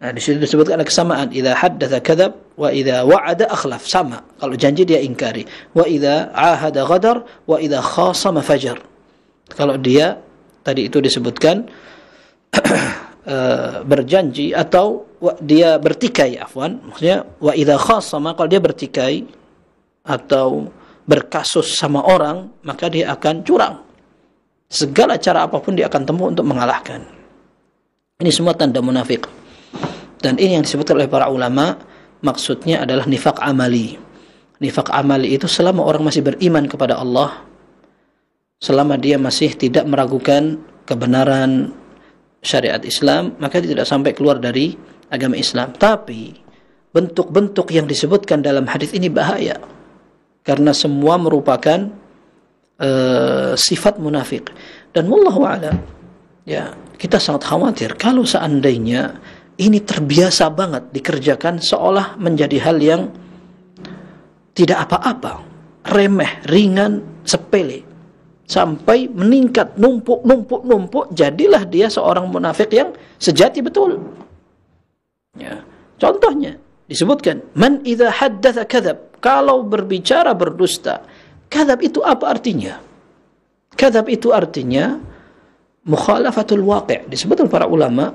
Nah, di sini disebutkan ada kesamaan. Idza haddatsa kadzab wa idza wa'ada akhlaf, sama. Kalau janji dia ingkari. Wa idza ahada ghadar wa idza khasama fajar. Kalau dia tadi itu disebutkan berjanji atau dia bertikai, maksudnya wa idza khasama, kalau dia bertikai atau berkasus sama orang, maka dia akan curang. Segala cara apapun dia akan tempuh untuk mengalahkan. Ini semua tanda munafik. Dan ini yang disebutkan oleh para ulama, maksudnya adalah nifaq amali. Nifaq amali itu selama orang masih beriman kepada Allah, selama dia masih tidak meragukan kebenaran syariat Islam, maka dia tidak sampai keluar dari agama Islam. Tapi bentuk-bentuk yang disebutkan dalam hadis ini bahaya, karena semua merupakan sifat munafik. Dan wallahu a'lam, ya, kita sangat khawatir kalau seandainya ini terbiasa banget dikerjakan seolah menjadi hal yang tidak apa-apa, remeh, ringan, sepele, sampai meningkat, numpuk, jadilah dia seorang munafik yang sejati betul. Ya, contohnya disebutkan, man idza haddatsa kadzab, kalau berbicara berdusta. Kadzab itu apa artinya? Kadzab itu artinya mukhalafatul waqi'. Disebut oleh para ulama,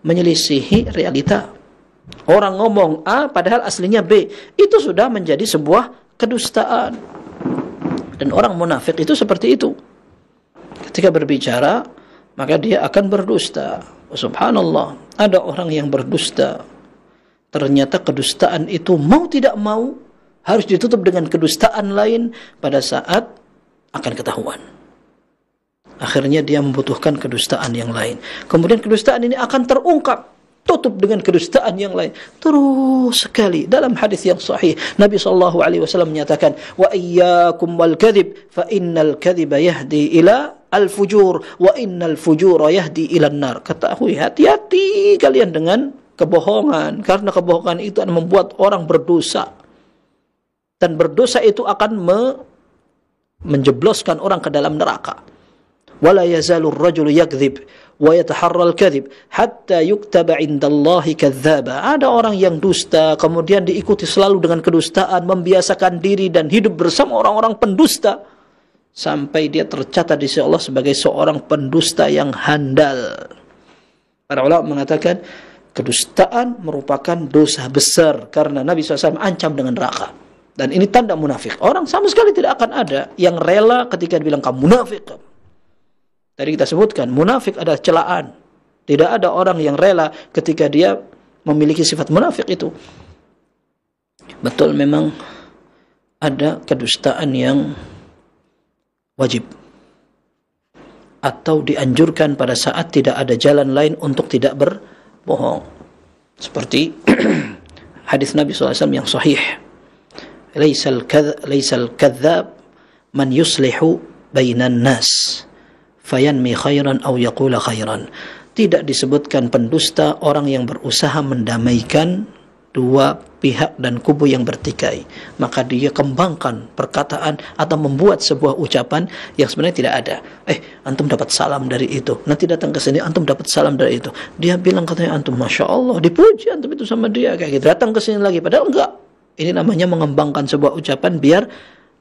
menyelisihi realita. Orang ngomong A padahal aslinya B, itu sudah menjadi sebuah kedustaan. Dan orang munafik itu seperti itu. Ketika berbicara, maka dia akan berdusta. Subhanallah, ada orang yang berdusta. Ternyata kedustaan itu mau tidak mau harus ditutup dengan kedustaan lain pada saat akan ketahuan. Akhirnya dia membutuhkan kedustaan yang lain. Kemudian kedustaan ini akan terungkap, tutup dengan kedustaan yang lain. Terus sekali. Dalam hadis yang sahih, Nabi SAW menyatakan, wa iyyakum wal kadhib fa innal kadhiba yahdi ila al-fujur wa innal fujura yahdi ilan nar. Ketahui, hati-hati kalian dengan kebohongan, karena kebohongan itu akan membuat orang berdosa, dan berdosa itu akan menjebloskan orang ke dalam neraka. Wala yazalur rajulu yakdzib wa yataharral kadhib hatta yuktaba indallahi kadzdzaba. Ada orang yang dusta kemudian diikuti selalu dengan kedustaan, membiasakan diri dan hidup bersama orang-orang pendusta sampai dia tercatat di sisi Allah sebagai seorang pendusta yang handal. Para ulama mengatakan kedustaan merupakan dosa besar karena Nabi SAW ancam dengan neraka. Dan ini tanda munafik. Orang sama sekali tidak akan ada yang rela ketika dibilang kamu munafik. Tadi kita sebutkan munafik adalah celaan. Tidak ada orang yang rela ketika dia memiliki sifat munafik itu. Betul, memang ada kedustaan yang wajib atau dianjurkan pada saat tidak ada jalan lain untuk tidak berbohong, seperti hadis Nabi SAW yang sahih, laisal kadzab man yuslihu bainan nas fayanmi khairan aw yaqula khairan. Tidak disebutkan pendusta orang yang berusaha mendamaikan dua pihak dan kubu yang bertikai, maka dia kembangkan perkataan atau membuat sebuah ucapan yang sebenarnya tidak ada. Antum dapat salam dari itu, nanti datang ke sini antum dapat salam dari itu, dia bilang katanya antum masya Allah, dipuji antum itu sama dia kayak gitu, datang ke sini lagi, padahal enggak. Ini namanya mengembangkan sebuah ucapan biar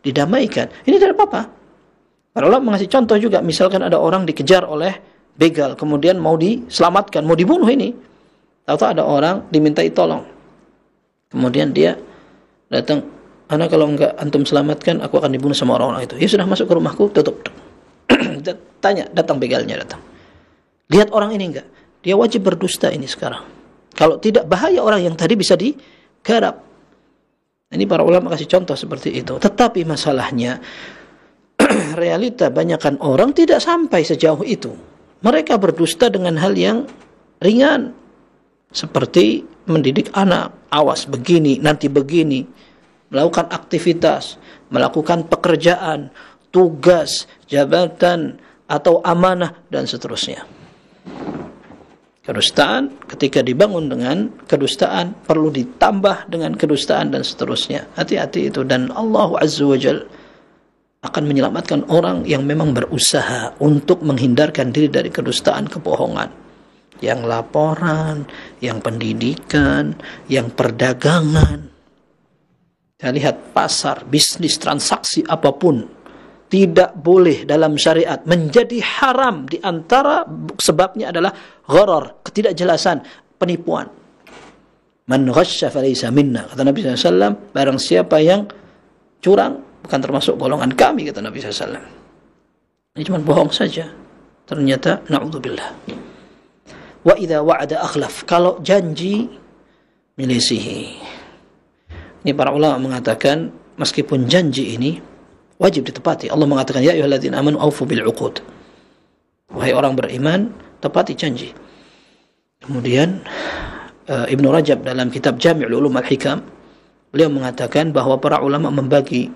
didamaikan. Ini tidak apa-apa. Para ulama mengasih contoh juga, misalkan ada orang dikejar oleh begal, kemudian mau diselamatkan, mau dibunuh ini, tahu-tahu ada orang dimintai tolong. Kemudian dia datang, "Ana kalau enggak antum selamatkan, aku akan dibunuh sama orang-orang itu." Ya sudah, masuk ke rumahku, tutup. Tanya, datang begalnya datang. Lihat orang ini enggak? Dia wajib berdusta ini sekarang. Kalau tidak, bahaya orang yang tadi bisa digarap. Ini para ulama kasih contoh seperti itu. Tetapi masalahnya, realita banyakkan orang tidak sampai sejauh itu. Mereka berdusta dengan hal yang ringan, seperti mendidik anak, awas begini, nanti begini, melakukan aktivitas, melakukan pekerjaan, tugas, jabatan, atau amanah, dan seterusnya. Kedustaan ketika dibangun dengan kedustaan, perlu ditambah dengan kedustaan, dan seterusnya. Hati-hati itu, dan Allah Azza wa Jalla akan menyelamatkan orang yang memang berusaha untuk menghindarkan diri dari kedustaan, kebohongan. Yang laporan, yang pendidikan, yang perdagangan. Kita lihat pasar, bisnis, transaksi apapun, tidak boleh dalam syariat, menjadi haram. Di antara sebabnya adalah gharar, ketidakjelasan, penipuan. Man ghasya falaysa minna, kata Nabi SAW, barang siapa yang curang bukan termasuk golongan kami, kata Nabi SAW. Ini cuma bohong saja. Ternyata na'udzubillah. Wa idza wa'ada akhlaf, kalau janji milisihi. Ini para ulama mengatakan meskipun janji ini wajib ditepati. Allah mengatakan ya ayyuhalladzina amanu aufu bil 'uqud. Wahai orang beriman, tepati janji. Kemudian Ibnu Rajab dalam kitab Jami' Ulum Al-Hikam, beliau mengatakan bahwa para ulama membagi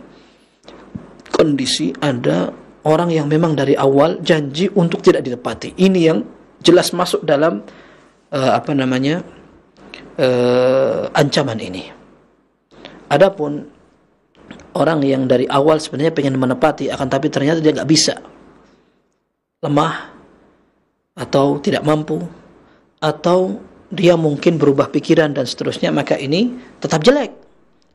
kondisi, ada orang yang memang dari awal janji untuk tidak ditepati. Ini yang jelas masuk dalam ancaman ini. Adapun orang yang dari awal sebenarnya pengen menepati, akan tapi ternyata dia nggak bisa, lemah atau tidak mampu, atau dia mungkin berubah pikiran dan seterusnya, maka ini tetap jelek,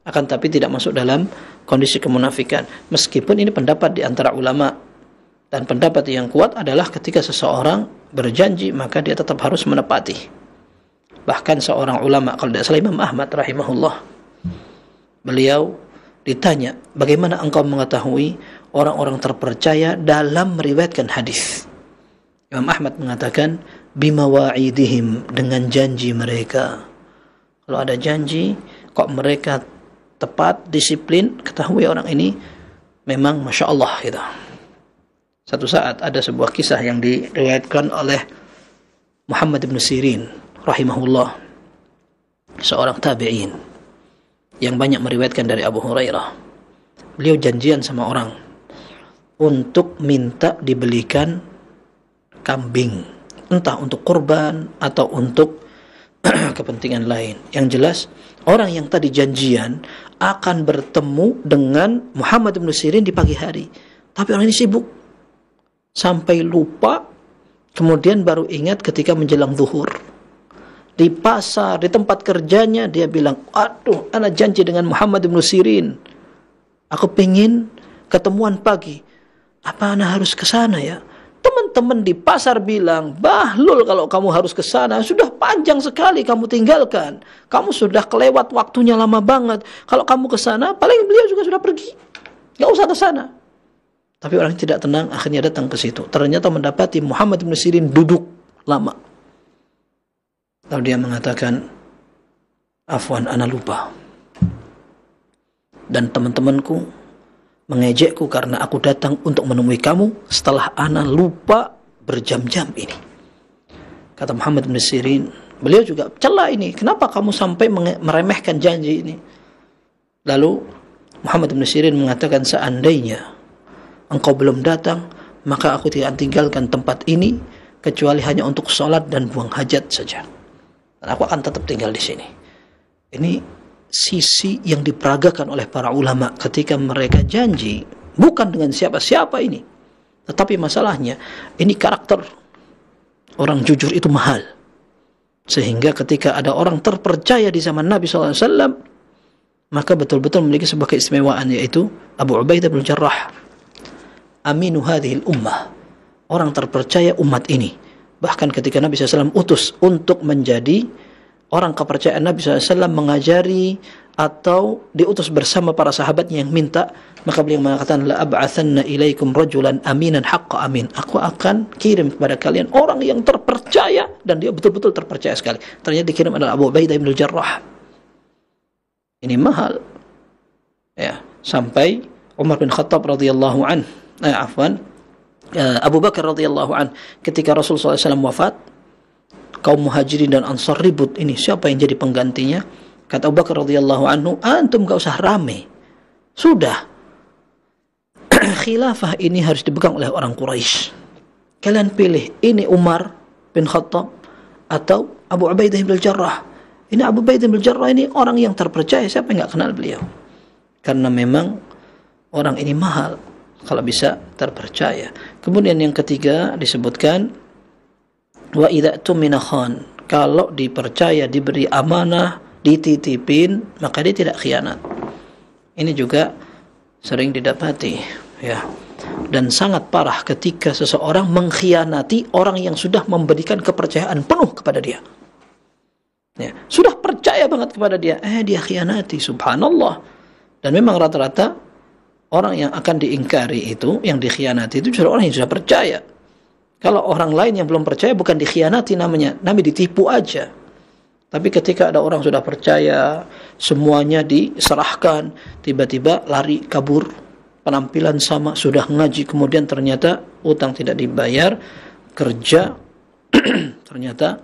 akan tapi tidak masuk dalam kondisi kemunafikan. Meskipun ini pendapat di antara ulama, dan pendapat yang kuat adalah ketika seseorang berjanji maka dia tetap harus menepati. Bahkan seorang ulama, kalau tidak salah Imam Ahmad rahimahullah, beliau ditanya, bagaimana engkau mengetahui orang-orang terpercaya dalam meriwayatkan hadis? Imam Ahmad mengatakan, bimawa'idihim, dengan janji mereka. Kalau ada janji, kok mereka tepat, disiplin, ketahui orang ini memang Masya Allah gitu. Satu saat ada sebuah kisah yang diriwayatkan oleh Muhammad bin Sirin rahimahullah, seorang tabi'in yang banyak meriwayatkan dari Abu Hurairah. Beliau janjian sama orang untuk minta dibelikan kambing, entah untuk kurban atau untuk kepentingan lain. Yang jelas, orang yang tadi janjian akan bertemu dengan Muhammad bin Sirin di pagi hari, tapi orang ini sibuk sampai lupa, kemudian baru ingat ketika menjelang zuhur. Di pasar, di tempat kerjanya, dia bilang, aduh, ana janji dengan Muhammad bin Sirin, aku pengen ketemuan pagi, apa ana harus ke sana ya? Teman-teman di pasar bilang, Bahlul, kalau kamu harus ke sana, sudah panjang sekali kamu tinggalkan. Kamu sudah kelewat waktunya lama banget. Kalau kamu ke sana, paling beliau juga sudah pergi. Nggak usah ke sana. Tapi orang tidak tenang, akhirnya datang ke situ. Ternyata mendapati Muhammad bin Sirin duduk lama. Lalu dia mengatakan, afwan, ana lupa. Dan teman-temanku mengejekku karena aku datang untuk menemui kamu setelah ana lupa berjam-jam ini. Kata Muhammad bin Sirin, beliau juga celah ini, kenapa kamu sampai meremehkan janji ini? Lalu Muhammad bin Sirin mengatakan, seandainya engkau belum datang, maka aku tidak tinggalkan tempat ini kecuali hanya untuk sholat dan buang hajat saja. Dan aku akan tetap tinggal di sini. Ini sisi yang diperagakan oleh para ulama ketika mereka janji, bukan dengan siapa-siapa ini, tetapi masalahnya ini karakter orang jujur itu mahal, sehingga ketika ada orang terpercaya di zaman Nabi SAW, maka betul-betul memiliki sebuah keistimewaan, yaitu Abu Ubaidah bin Jarrah, aminu hadhil ummah, orang terpercaya umat ini. Bahkan ketika Nabi SAW utus untuk menjadi orang kepercayaan Nabi SAW, mengajari atau diutus bersama para sahabatnya yang minta, maka beliau mengatakan, la ab'athanna ilaikum rajulan aminan haqqa amin, aku akan kirim kepada kalian orang yang terpercaya, dan dia betul-betul terpercaya sekali. Ternyata dikirim adalah Abu Ubaidah bin Jarrah. Ini mahal ya, sampai Umar bin Khattab radhiyallahu an, Abu Bakar radhiyallahu an, ketika Rasulullah SAW wafat, kaum Muhajirin dan Ansar ribut, ini siapa yang jadi penggantinya? Kata Abu Bakar radhiyallahu anhu, antum gak usah rame, sudah khilafah ini harus dipegang oleh orang Quraisy. Kalian pilih, ini Umar bin Khattab atau Abu Ubaidah bin Jarrah. Ini Abu Ubaidah bin Jarrah, ini orang yang terpercaya, siapa yang gak kenal beliau? Karena memang orang ini mahal kalau bisa terpercaya. Kemudian yang ketiga disebutkan, wa idza tumina khan, kalau dipercaya, diberi amanah, dititipin, maka dia tidak khianat. Ini juga sering didapati ya, dan sangat parah ketika seseorang mengkhianati orang yang sudah memberikan kepercayaan penuh kepada dia ya, sudah percaya banget kepada dia, dia khianati, subhanallah. Dan memang rata-rata orang yang akan diingkari itu, yang dikhianati itu justru orang yang sudah percaya. Kalau orang lain yang belum percaya, bukan dikhianati namanya, ditipu aja. Tapi ketika ada orang sudah percaya, semuanya diserahkan, tiba-tiba lari kabur, penampilan sama, sudah ngaji, kemudian ternyata utang tidak dibayar, kerja ternyata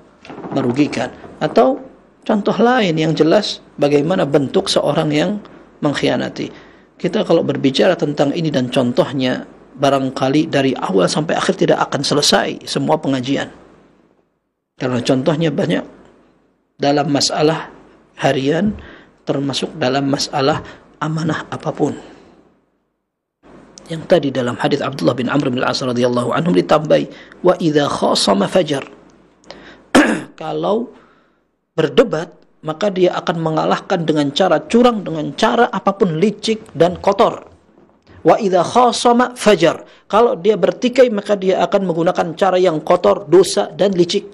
merugikan. Atau contoh lain yang jelas bagaimana bentuk seorang yang mengkhianati. Kita kalau berbicara tentang ini dan contohnya, barangkali dari awal sampai akhir tidak akan selesai semua pengajian, karena contohnya banyak dalam masalah harian, termasuk dalam masalah amanah apapun. Yang tadi dalam hadis Abdullah bin Amr bin Al-As radhiyallahu anhu ditambahi, wa idza khasama fajar, kalau berdebat maka dia akan mengalahkan dengan cara curang, dengan cara apapun, licik dan kotor. Wa idza khasama fajar, kalau dia bertikai maka dia akan menggunakan cara yang kotor, dosa dan licik.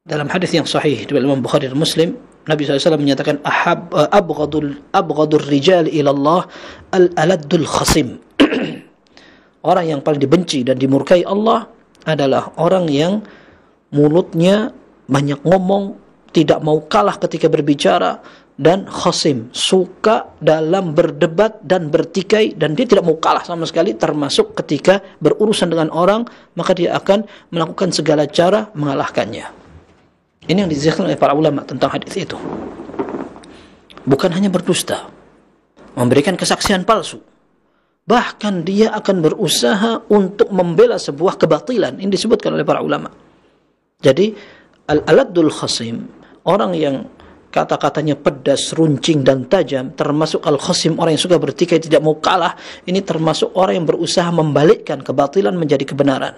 Dalam hadis yang sahih dari Imam Bukhari dan Muslim, Nabi SAW menyatakan, abghadul rijal ilallah al-aladul khasim. Orang yang paling dibenci dan dimurkai Allah adalah orang yang mulutnya banyak ngomong, tidak mau kalah ketika berbicara, dan khasim, suka dalam berdebat dan bertikai, dan dia tidak mau kalah sama sekali, termasuk ketika berurusan dengan orang, maka dia akan melakukan segala cara mengalahkannya. Ini yang dijelaskan oleh para ulama tentang hadis itu. Bukan hanya berdusta, memberikan kesaksian palsu, Bahkan dia akan berusaha untuk membela sebuah kebatilan. Ini disebutkan oleh para ulama. Jadi, al-aladul khasim, orang yang kata-katanya pedas, runcing, dan tajam, termasuk al-khasim, orang yang suka bertikai, tidak mau kalah, ini termasuk orang yang berusaha membalikkan kebatilan menjadi kebenaran.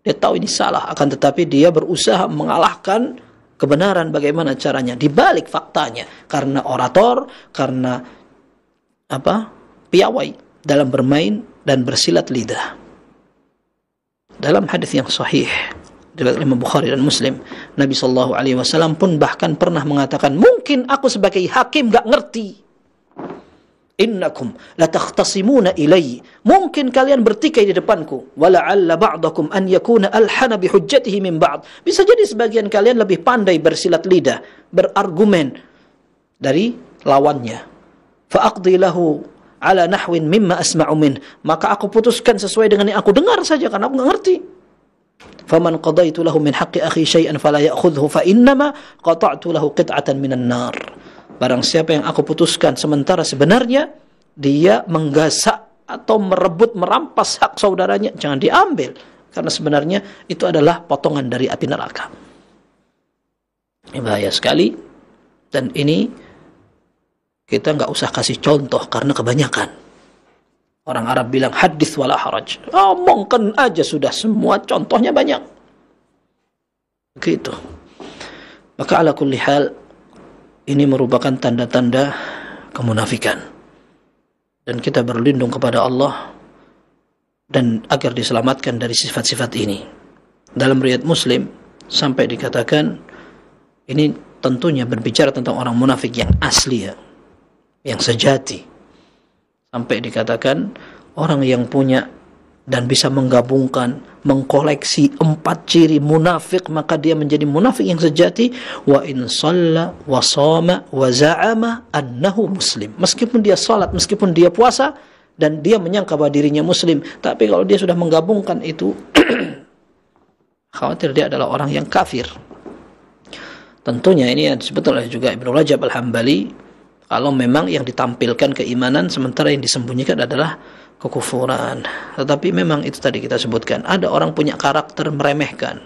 Dia tahu ini salah, akan tetapi dia berusaha mengalahkan kebenaran. Bagaimana caranya? Dibalik faktanya. Karena orator, karena piawai dalam bermain dan bersilat lidah. Dalam hadis yang sahih riwayat Imam Bukhari dan Muslim, Nabi SAW pun bahkan pernah mengatakan, mungkin aku sebagai hakim gak ngerti. Innakum latakhtasimuna ilai, mungkin kalian bertikai di depanku. Wala'alla ba'dakum an yakuna alhana bihujjatihi min ba'd, bisa jadi sebagian kalian lebih pandai bersilat lidah, berargumen dari lawannya. Fa'aqdi lahu ala nahwin mimma asma'u min, maka aku putuskan sesuai dengan yang aku dengar saja, karena aku nggak ngerti. Faman qadaitu lahu min haqqi akhi syai'an fala ya'khudhu fa innama qata'tu lahu qit'atan minan nar. Barang siapa yang aku putuskan sementara sebenarnya dia menggasak atau merebut, merampas hak saudaranya, jangan diambil, karena sebenarnya itu adalah potongan dari api neraka. Ini bahaya sekali, dan ini kita nggak usah kasih contoh karena kebanyakan. Orang Arab bilang hadits wala haraj, omongkan aja sudah, semua contohnya banyak. Begitu. Maka ala kulli hal, ini merupakan tanda-tanda kemunafikan. Dan kita berlindung kepada Allah dan agar diselamatkan dari sifat-sifat ini. Dalam riwayat Muslim sampai dikatakan, ini tentunya berbicara tentang orang munafik yang asli ya, yang sejati. Sampai dikatakan orang yang punya dan bisa menggabungkan, mengkoleksi 4 ciri munafik, maka dia menjadi munafik yang sejati. Wa in shalla wa shama wa za'ama annahu muslim, meskipun dia salat, meskipun dia puasa, dan dia menyangka bahwa dirinya muslim, tapi kalau dia sudah menggabungkan itu khawatir dia adalah orang yang kafir. Tentunya ini disebut oleh juga Ibnu Rajab Al-Hambali, kalau memang yang ditampilkan keimanan sementara yang disembunyikan adalah kekufuran. Tetapi memang itu tadi kita sebutkan, ada orang punya karakter meremehkan.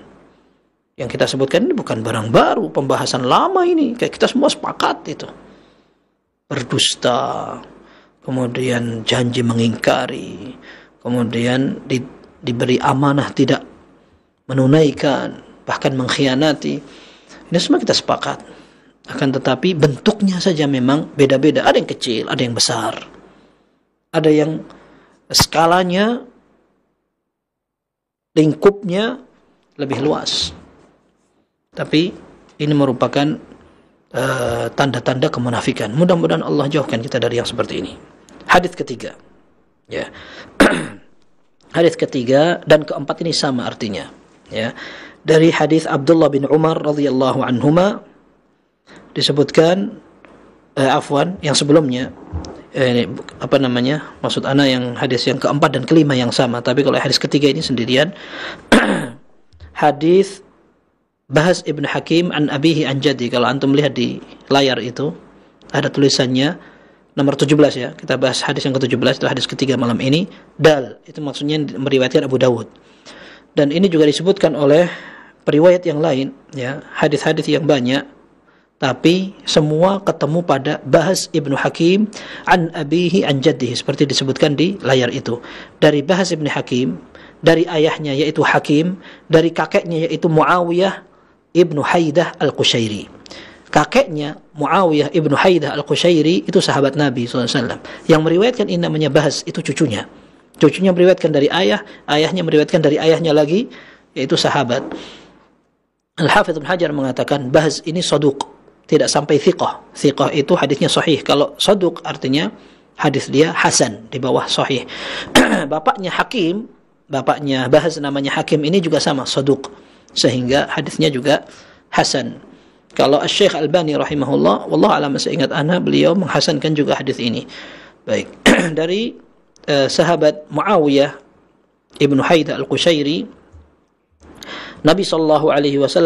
Yang kita sebutkan ini bukan barang baru, pembahasan lama ini, kayak kita semua sepakat itu. Berdusta, kemudian janji mengingkari, kemudian diberi amanah tidak menunaikan, bahkan mengkhianati. Ini semua kita sepakat. Akan tetapi bentuknya saja memang beda-beda. Ada yang kecil, ada yang besar. Ada yang skalanya, lingkupnya lebih luas. Tapi ini merupakan tanda-tanda kemunafikan. Mudah-mudahan Allah jauhkan kita dari yang seperti ini. Hadis ketiga. Ya. Hadis ketiga dan keempat ini sama artinya. Ya. Dari hadis Abdullah bin Umar radhiyallahu anhuma disebutkan, yang sebelumnya, maksud ana yang hadis yang keempat dan kelima yang sama, tapi kalau hadis ketiga ini sendirian. Hadis Bahz ibn Hakim an abihi an jaddi, kalau antum lihat di layar itu ada tulisannya nomor 17 ya. Kita bahas hadis yang ke-17, itu hadis ketiga malam ini. Dal, itu maksudnya meriwayatkan Abu Dawud. Dan ini juga disebutkan oleh periwayat yang lain ya, hadis-hadis yang banyak, tapi semua ketemu pada Bahz ibnu Hakim an abihi an jaddihi, seperti disebutkan di layar itu. Dari Bahz ibnu Hakim, dari ayahnya yaitu Hakim, dari kakeknya yaitu Muawiyah ibnu Haidah al-Qushairi. Kakeknya Muawiyah ibnu Haidah al-Qushairi itu sahabat Nabi SAW. Yang meriwayatkan ini namanya Bahz, itu cucunya. Cucunya meriwayatkan dari ayah, ayahnya meriwayatkan dari ayahnya lagi, yaitu sahabat. Al-Hafidz Ibnu Hajar mengatakan Bahz ini saduq, tidak sampai thiqah. Thiqah itu hadisnya sahih. Kalau saduq artinya hadis dia hasan, di bawah sahih. Bapaknya Hakim, bapaknya Bahz namanya Hakim, ini juga sama, saduq, sehingga hadisnya juga hasan. Kalau Syekh Albani rahimahullah, wallahu a'lam, seingat ana beliau menghasankan juga hadis ini. Baik. Dari sahabat Muawiyah ibnu Haidah al-Qushairi, Nabi SAW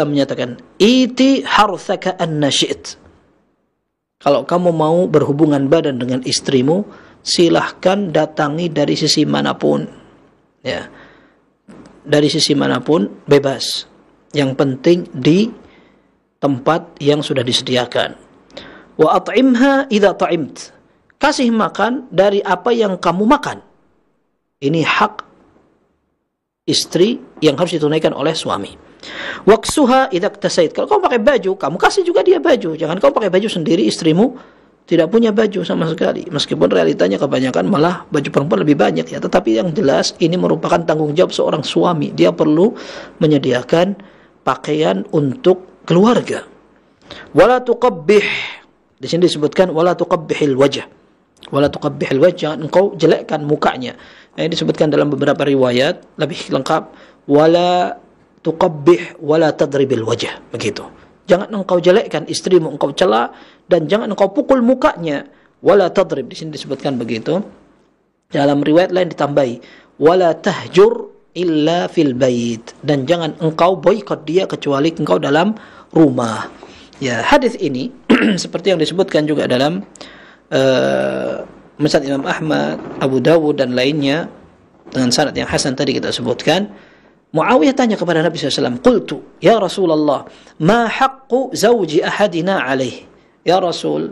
menyatakan, iti harthaka anna syi'it. Kalau kamu mau berhubungan badan dengan istrimu, silahkan datangi dari sisi manapun. Ya. Dari sisi manapun bebas. Yang penting di tempat yang sudah disediakan. Wa at'imha idza ta'imt. Kasih makan dari apa yang kamu makan. Ini hak istri yang harus ditunaikan oleh suami. Waksuha idza iktasait. Kalau kamu pakai baju, kamu kasih juga dia baju. Jangan kamu pakai baju sendiri, istrimu tidak punya baju sama sekali. Meskipun realitanya kebanyakan malah baju perempuan lebih banyak ya. Tetapi yang jelas ini merupakan tanggung jawab seorang suami. Dia perlu menyediakan pakaian untuk keluarga. Wala tuqabbih. Di sini disebutkan wala tuqabbihil wajh. Wala tuqabbihil wajh, jangan engkau jelekkan mukanya. Ini disebutkan dalam beberapa riwayat lebih lengkap, wala tuqabbih wala tadribil wajh, begitu. Jangan engkau jelekkan istrimu, engkau cela, dan jangan engkau pukul mukanya. Wala tadrib, di sini disebutkan begitu. Dalam riwayat lain ditambahi wala tahjur illa fil bait, dan jangan engkau boikot dia kecuali engkau dalam rumah. Ya, hadis ini seperti yang disebutkan juga dalam Musnad Imam Ahmad, Abu Dawud dan lainnya dengan sanad yang hasan tadi kita sebutkan. Muawiyah tanya kepada Nabi SAW, qultu ya Rasulullah, ma haqqu zawji ahadina alaih? Ya Rasul,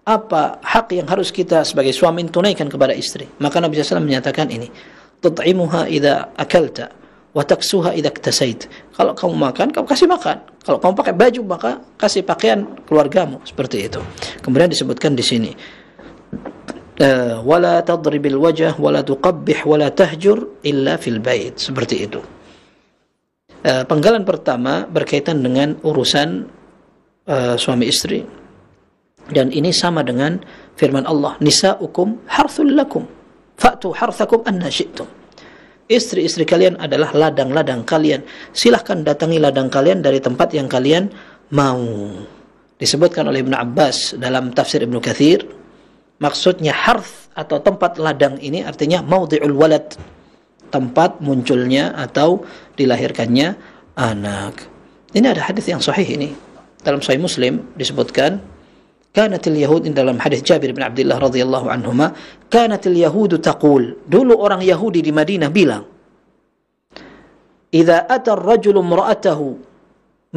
apa hak yang harus kita sebagai suami tunaikan kepada istri? Maka Nabi SAW menyatakan ini, tut'imuha idza akalta wa taksuha idza iktasait. Kalau kamu makan, kamu kasih makan. Kalau kamu pakai baju, maka kasih pakaian keluargamu, seperti itu. Kemudian disebutkan di sini, wala tadribil wajh wala tuqabbih wala tahjur illa fil bait, seperti itu. Penggalan pertama berkaitan dengan urusan suami istri, dan ini sama dengan firman Allah, nisa'ukum harthul lakum fa'tu harthakum anna syi'tum. Istri-istri kalian adalah ladang-ladang kalian, silahkan datangi ladang kalian dari tempat yang kalian mau. Disebutkan oleh Ibnu Abbas dalam tafsir Ibnu Katsir, maksudnya harth atau tempat ladang ini artinya maudhi'ul walad, tempat munculnya atau dilahirkannya anak. Ini ada hadis yang sahih ini. Dalam Sahih Muslim disebutkan, kanatil yahud, dalam hadis Jabir bin Abdullah radhiyallahu anhuma, kanatil yahudu taqul, dulu orang Yahudi di Madinah bilang, idza ata ar-rajulu imra'atahu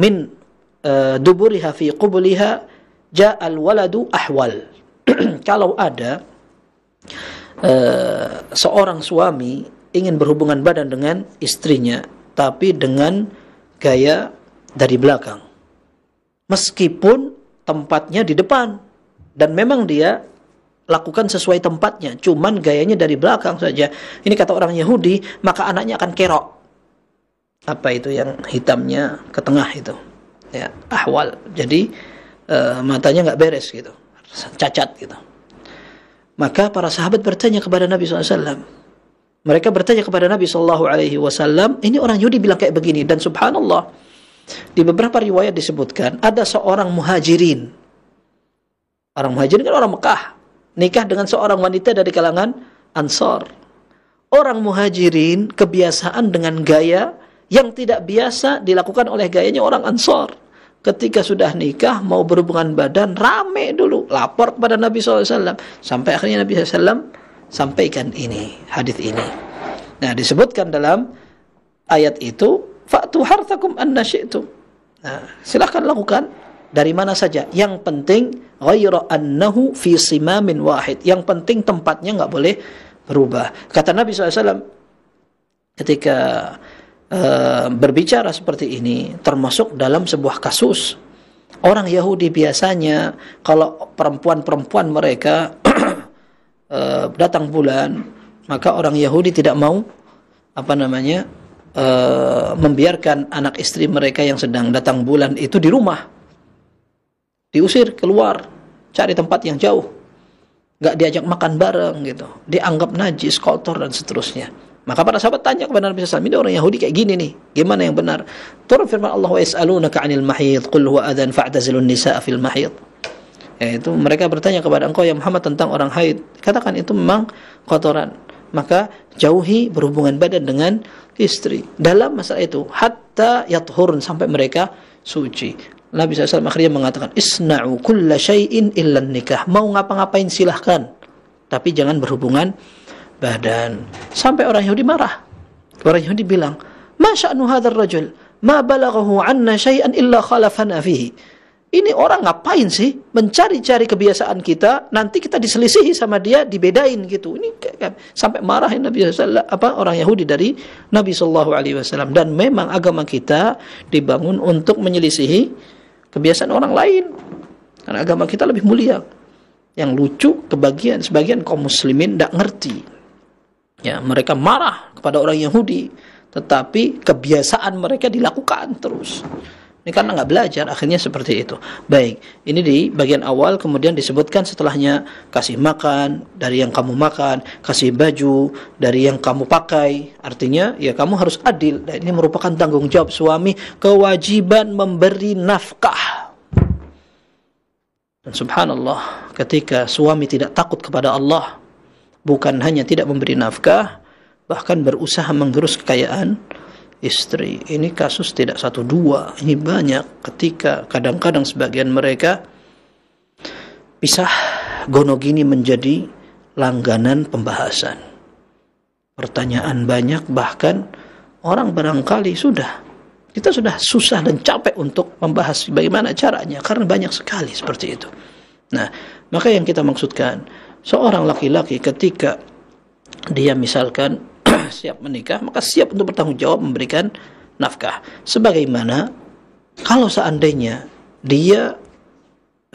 min duburiha fi qubliha jaa al-waladu ahwal. Kalau ada seorang suami ingin berhubungan badan dengan istrinya, tapi dengan gaya dari belakang, meskipun tempatnya di depan, dan memang dia lakukan sesuai tempatnya, cuman gayanya dari belakang saja. Ini kata orang Yahudi, maka anaknya akan kerok. Apa itu yang hitamnya ke tengah itu? Ya, ahwal. Jadi matanya nggak beres gitu, cacat gitu. Maka para sahabat bertanya kepada Nabi SAW. Mereka bertanya kepada Nabi SAW, ini orang Yahudi bilang kayak begini. Dan subhanallah, di beberapa riwayat disebutkan ada seorang muhajirin. Orang muhajirin kan orang Mekah, nikah dengan seorang wanita dari kalangan Ansar. Orang muhajirin kebiasaan dengan gaya yang tidak biasa dilakukan oleh gayanya orang Ansar. Ketika sudah nikah, mau berhubungan badan, rame dulu, lapor kepada Nabi SAW. Sampai akhirnya Nabi SAW sampaikan ini, hadis ini. Nah, disebutkan dalam ayat itu, fa'tu harthakum anna syi'tum. Nah, silakan lakukan dari mana saja. Yang penting ghaira annahu fi simamin wahid. Yang penting tempatnya enggak boleh berubah. Kata Nabi SAW ketika berbicara seperti ini, termasuk dalam sebuah kasus. Orang Yahudi biasanya kalau perempuan-perempuan mereka datang bulan, maka orang Yahudi tidak mau membiarkan anak istri mereka yang sedang datang bulan itu di rumah, diusir keluar, cari tempat yang jauh, nggak diajak makan bareng gitu, dianggap najis, kotor dan seterusnya. Maka para sahabat tanya kepada Nabi SAW, ini orang Yahudi kayak gini nih, gimana yang benar? Turun firman Allah, wa yas'alunaka 'anil mahid qul huwa adhan fa'tazilun nisaa fil mahid. Yaitu mereka bertanya kepada engkau ya Muhammad tentang orang haid. Katakan itu memang kotoran, maka jauhi berhubungan badan dengan istri dalam masalah itu hatta yathurun, sampai mereka suci. Nabi SAW akhirnya mengatakan, isna'u kulla syai'in illa nikah. Mau ngapa-ngapain silahkan, tapi jangan berhubungan badan. Sampai orang Yahudi marah. Orang Yahudi bilang, "Ma sya'nu hadzal rajul? Ma balaghahu 'anna syai'an illa khalafana fihi." Ini orang ngapain sih mencari-cari kebiasaan kita, nanti kita diselisihi sama dia, dibedain gitu. Ini sampai marahin Nabi sallallahu orang Yahudi dari Nabi sallallahu alaihi wasallam. Dan memang agama kita dibangun untuk menyelisihi kebiasaan orang lain. Karena agama kita lebih mulia. Yang lucu, sebagian kaum muslimin tidak ngerti. Ya, mereka marah kepada orang Yahudi, tetapi kebiasaan mereka dilakukan terus. Ini karena nggak belajar, akhirnya seperti itu. Baik, ini di bagian awal, kemudian disebutkan setelahnya, kasih makan dari yang kamu makan, kasih baju dari yang kamu pakai. Artinya, ya kamu harus adil. Dan ini merupakan tanggung jawab suami, kewajiban memberi nafkah. Dan subhanallah, ketika suami tidak takut kepada Allah, bukan hanya tidak memberi nafkah, bahkan berusaha menggerus kekayaan istri. Ini kasus tidak satu dua, ini banyak. Ketika kadang-kadang sebagian mereka pisah gonogini menjadi langganan pembahasan. Pertanyaan banyak, bahkan orang barangkali kita sudah susah dan capek untuk membahas bagaimana caranya, karena banyak sekali seperti itu. Nah, maka yang kita maksudkan, seorang laki-laki ketika dia misalkan siap menikah, maka siap untuk bertanggung jawab memberikan nafkah. Sebagaimana kalau seandainya dia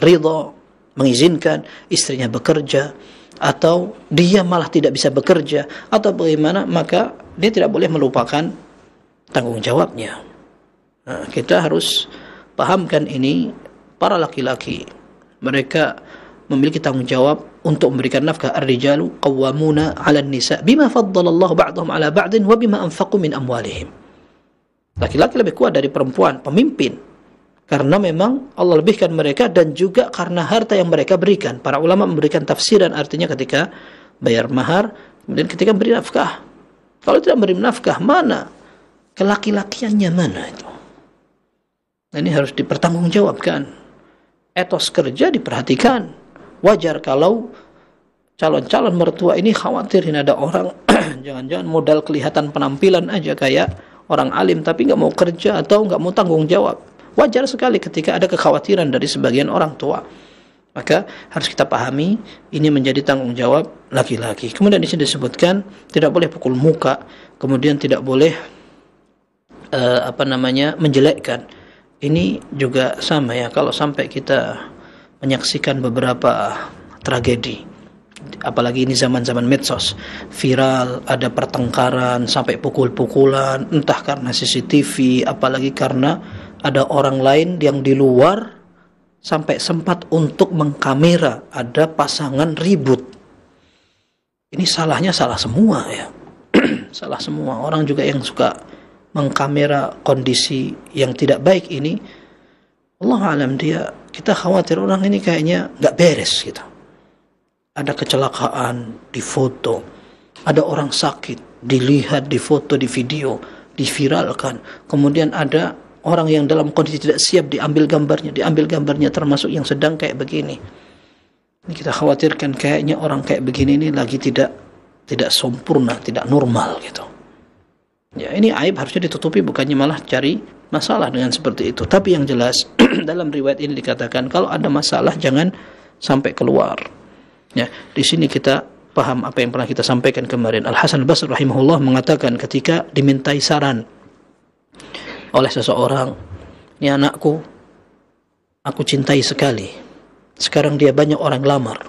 ridha, mengizinkan istrinya bekerja, atau dia malah tidak bisa bekerja, atau bagaimana, maka dia tidak boleh melupakan tanggung jawabnya. Nah, kita harus pahamkan ini, para laki-laki, mereka memiliki tanggung jawab untuk memberikan nafkah. Ar-rijalu qawwamuna 'alan nisa bima faddalallahu ba'dahum 'ala ba'din wa bima anfaqu min amwalihim. Laki-laki lebih kuat dari perempuan, pemimpin, karena memang Allah lebihkan mereka, dan juga karena harta yang mereka berikan. Para ulama memberikan tafsiran, artinya ketika bayar mahar, kemudian ketika beri nafkah. Kalau tidak beri nafkah, mana kelaki-lakiannya, mana itu? Nah, ini harus dipertanggungjawabkan. Etos kerja diperhatikan. Wajar kalau calon-calon mertua ini khawatirin ada orang jangan-jangan modal kelihatan penampilan aja kayak orang alim, tapi nggak mau kerja atau nggak mau tanggung jawab. Wajar sekali ketika ada kekhawatiran dari sebagian orang tua. Maka harus kita pahami, ini menjadi tanggung jawab laki-laki. Kemudian di sini disebutkan tidak boleh pukul muka, kemudian tidak boleh menjelekkan. Ini juga sama ya, kalau sampai kita menyaksikan beberapa tragedi, apalagi ini zaman-zaman medsos, viral, ada pertengkaran sampai pukul-pukulan, entah karena CCTV, apalagi karena ada orang lain yang di luar sampai sempat untuk mengkamera ada pasangan ribut. Ini salahnya salah semua ya. Salah semua. Orang juga yang suka mengkamera kondisi yang tidak baik ini, Allah alam, kita khawatir orang ini kayaknya nggak beres gitu. Ada kecelakaan, difoto. Ada orang sakit, dilihat, difoto, di video, diviralkan. Kemudian ada orang yang dalam kondisi tidak siap, diambil gambarnya termasuk yang sedang kayak begini. Ini kita khawatirkan kayaknya orang kayak begini ini lagi tidak sempurna, tidak normal gitu. Ya, ini aib harusnya ditutupi, bukannya malah cari masalah dengan seperti itu. Tapi yang jelas dalam riwayat ini dikatakan kalau ada masalah jangan sampai keluar. Ya, di sini kita paham apa yang pernah kita sampaikan kemarin. Al-Hasan Al-Basri rahimahullah mengatakan ketika dimintai saran oleh seseorang, "Ini anakku, aku cintai sekali. Sekarang dia banyak orang lamar.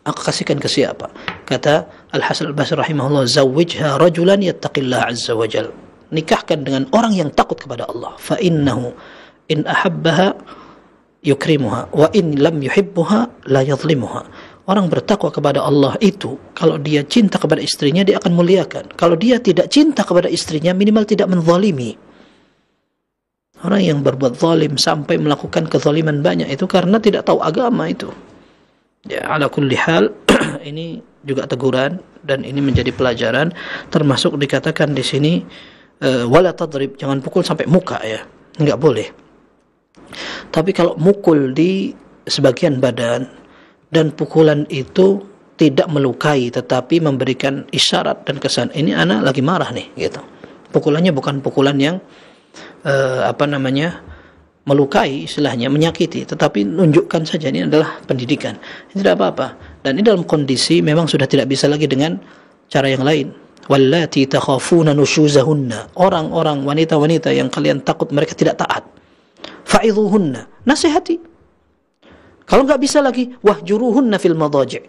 Aku kasihkan ke siapa?" Kata Al-Hasan Al-Basri rahimahullah, "Zawwijha rajulan yattaqillah azza wa jal." Nikahkan dengan orang yang takut kepada Allah. Fa innahu in ahabbaha yukrimuha wa in lam yuhibbuha la yadhlimuha. Orang bertakwa kepada Allah itu, kalau dia cinta kepada istrinya, dia akan muliakan. Kalau dia tidak cinta kepada istrinya, minimal tidak menzalimi. Orang yang berbuat zalim sampai melakukan kezaliman banyak itu karena tidak tahu agama itu. Ya, ala kulli hal, ini juga teguran dan ini menjadi pelajaran, termasuk dikatakan di sini wala tadrib, jangan pukul sampai muka ya. Enggak boleh. Tapi kalau mukul di sebagian badan dan pukulan itu tidak melukai tetapi memberikan isyarat dan kesan ini anak lagi marah nih gitu. Pukulannya bukan pukulan yang melukai istilahnya, menyakiti, tetapi nunjukkan saja ini adalah pendidikan. Ini tidak apa-apa. Dan ini dalam kondisi memang sudah tidak bisa lagi dengan cara yang lain. Wallati takhafuna nushuzahunna, orang-orang wanita-wanita yang kalian takut mereka tidak taat, fa'idhuhunna, nasihati. Kalau enggak bisa lagi, wahjuruhunna fil madaji',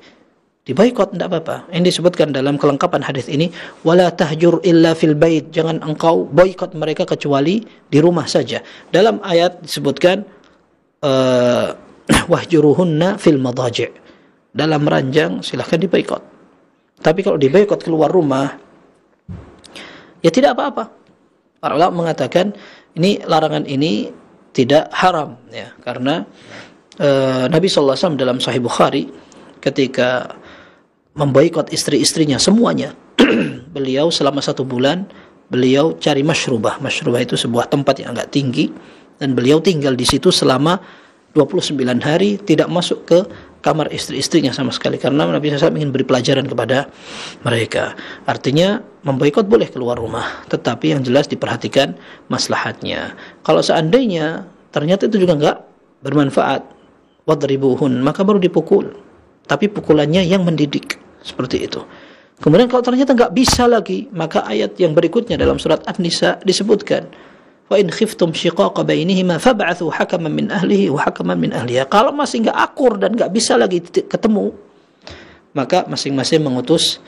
diboikot, tidak apa-apa. Ini disebutkan dalam kelengkapan hadis ini, wala tahjur illa fil bait, jangan engkau boikot mereka kecuali di rumah saja. Dalam ayat disebutkan wahjuruhunna fil madaji', dalam ranjang silahkan diboikot. Tapi kalau diboikot keluar rumah, ya tidak apa-apa. Para ulama mengatakan ini larangan ini tidak haram ya, karena Nabi SAW dalam Sahih Bukhari ketika memboikot istri-istrinya semuanya beliau selama 1 bulan beliau cari masyrubah. Masyrubah itu sebuah tempat yang agak tinggi dan beliau tinggal di situ selama 29 hari, tidak masuk ke kamar istri-istrinya sama sekali karena Nabi SAW ingin beri pelajaran kepada mereka. Artinya memboikot boleh keluar rumah, tetapi yang jelas diperhatikan maslahatnya. Kalau seandainya ternyata itu juga enggak bermanfaat, wadribuhun, maka baru dipukul, tapi pukulannya yang mendidik, seperti itu. Kemudian kalau ternyata enggak bisa lagi, maka ayat yang berikutnya dalam surat An-Nisa disebutkan, wa in khiftum shiqaqa bainihima fab'athu hakaman min ahlihi wa hakaman min ahliha. Kalau masih enggak akur dan enggak bisa lagi ketemu, maka masing-masing mengutus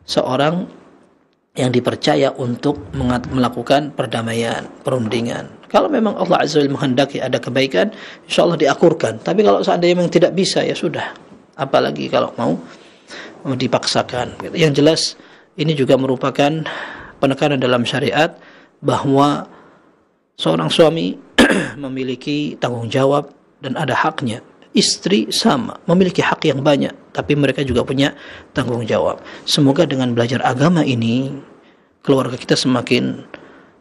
seorang yang dipercaya untuk melakukan perdamaian, perundingan. Kalau memang Allah Azza wa Jalla menghendaki ada kebaikan, insyaallah diakurkan. Tapi kalau seandainya memang tidak bisa, ya sudah. Apalagi kalau mau dipaksakan. Yang jelas ini juga merupakan penekanan dalam syariat bahwa seorang suami memiliki tanggung jawab dan ada haknya. Istri sama, memiliki hak yang banyak, tapi mereka juga punya tanggung jawab. Semoga dengan belajar agama ini, keluarga kita semakin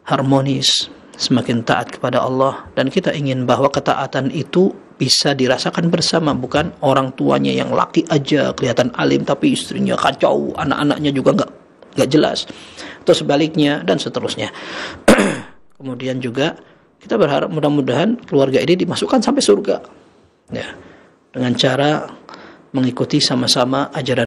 harmonis, semakin taat kepada Allah, dan kita ingin bahwa ketaatan itu bisa dirasakan bersama, bukan orang tuanya yang laki aja kelihatan alim tapi istrinya kacau, anak-anaknya juga enggak jelas, atau sebaliknya dan seterusnya. Kemudian juga kita berharap mudah-mudahan keluarga ini dimasukkan sampai surga, ya, dengan cara mengikuti sama-sama ajaran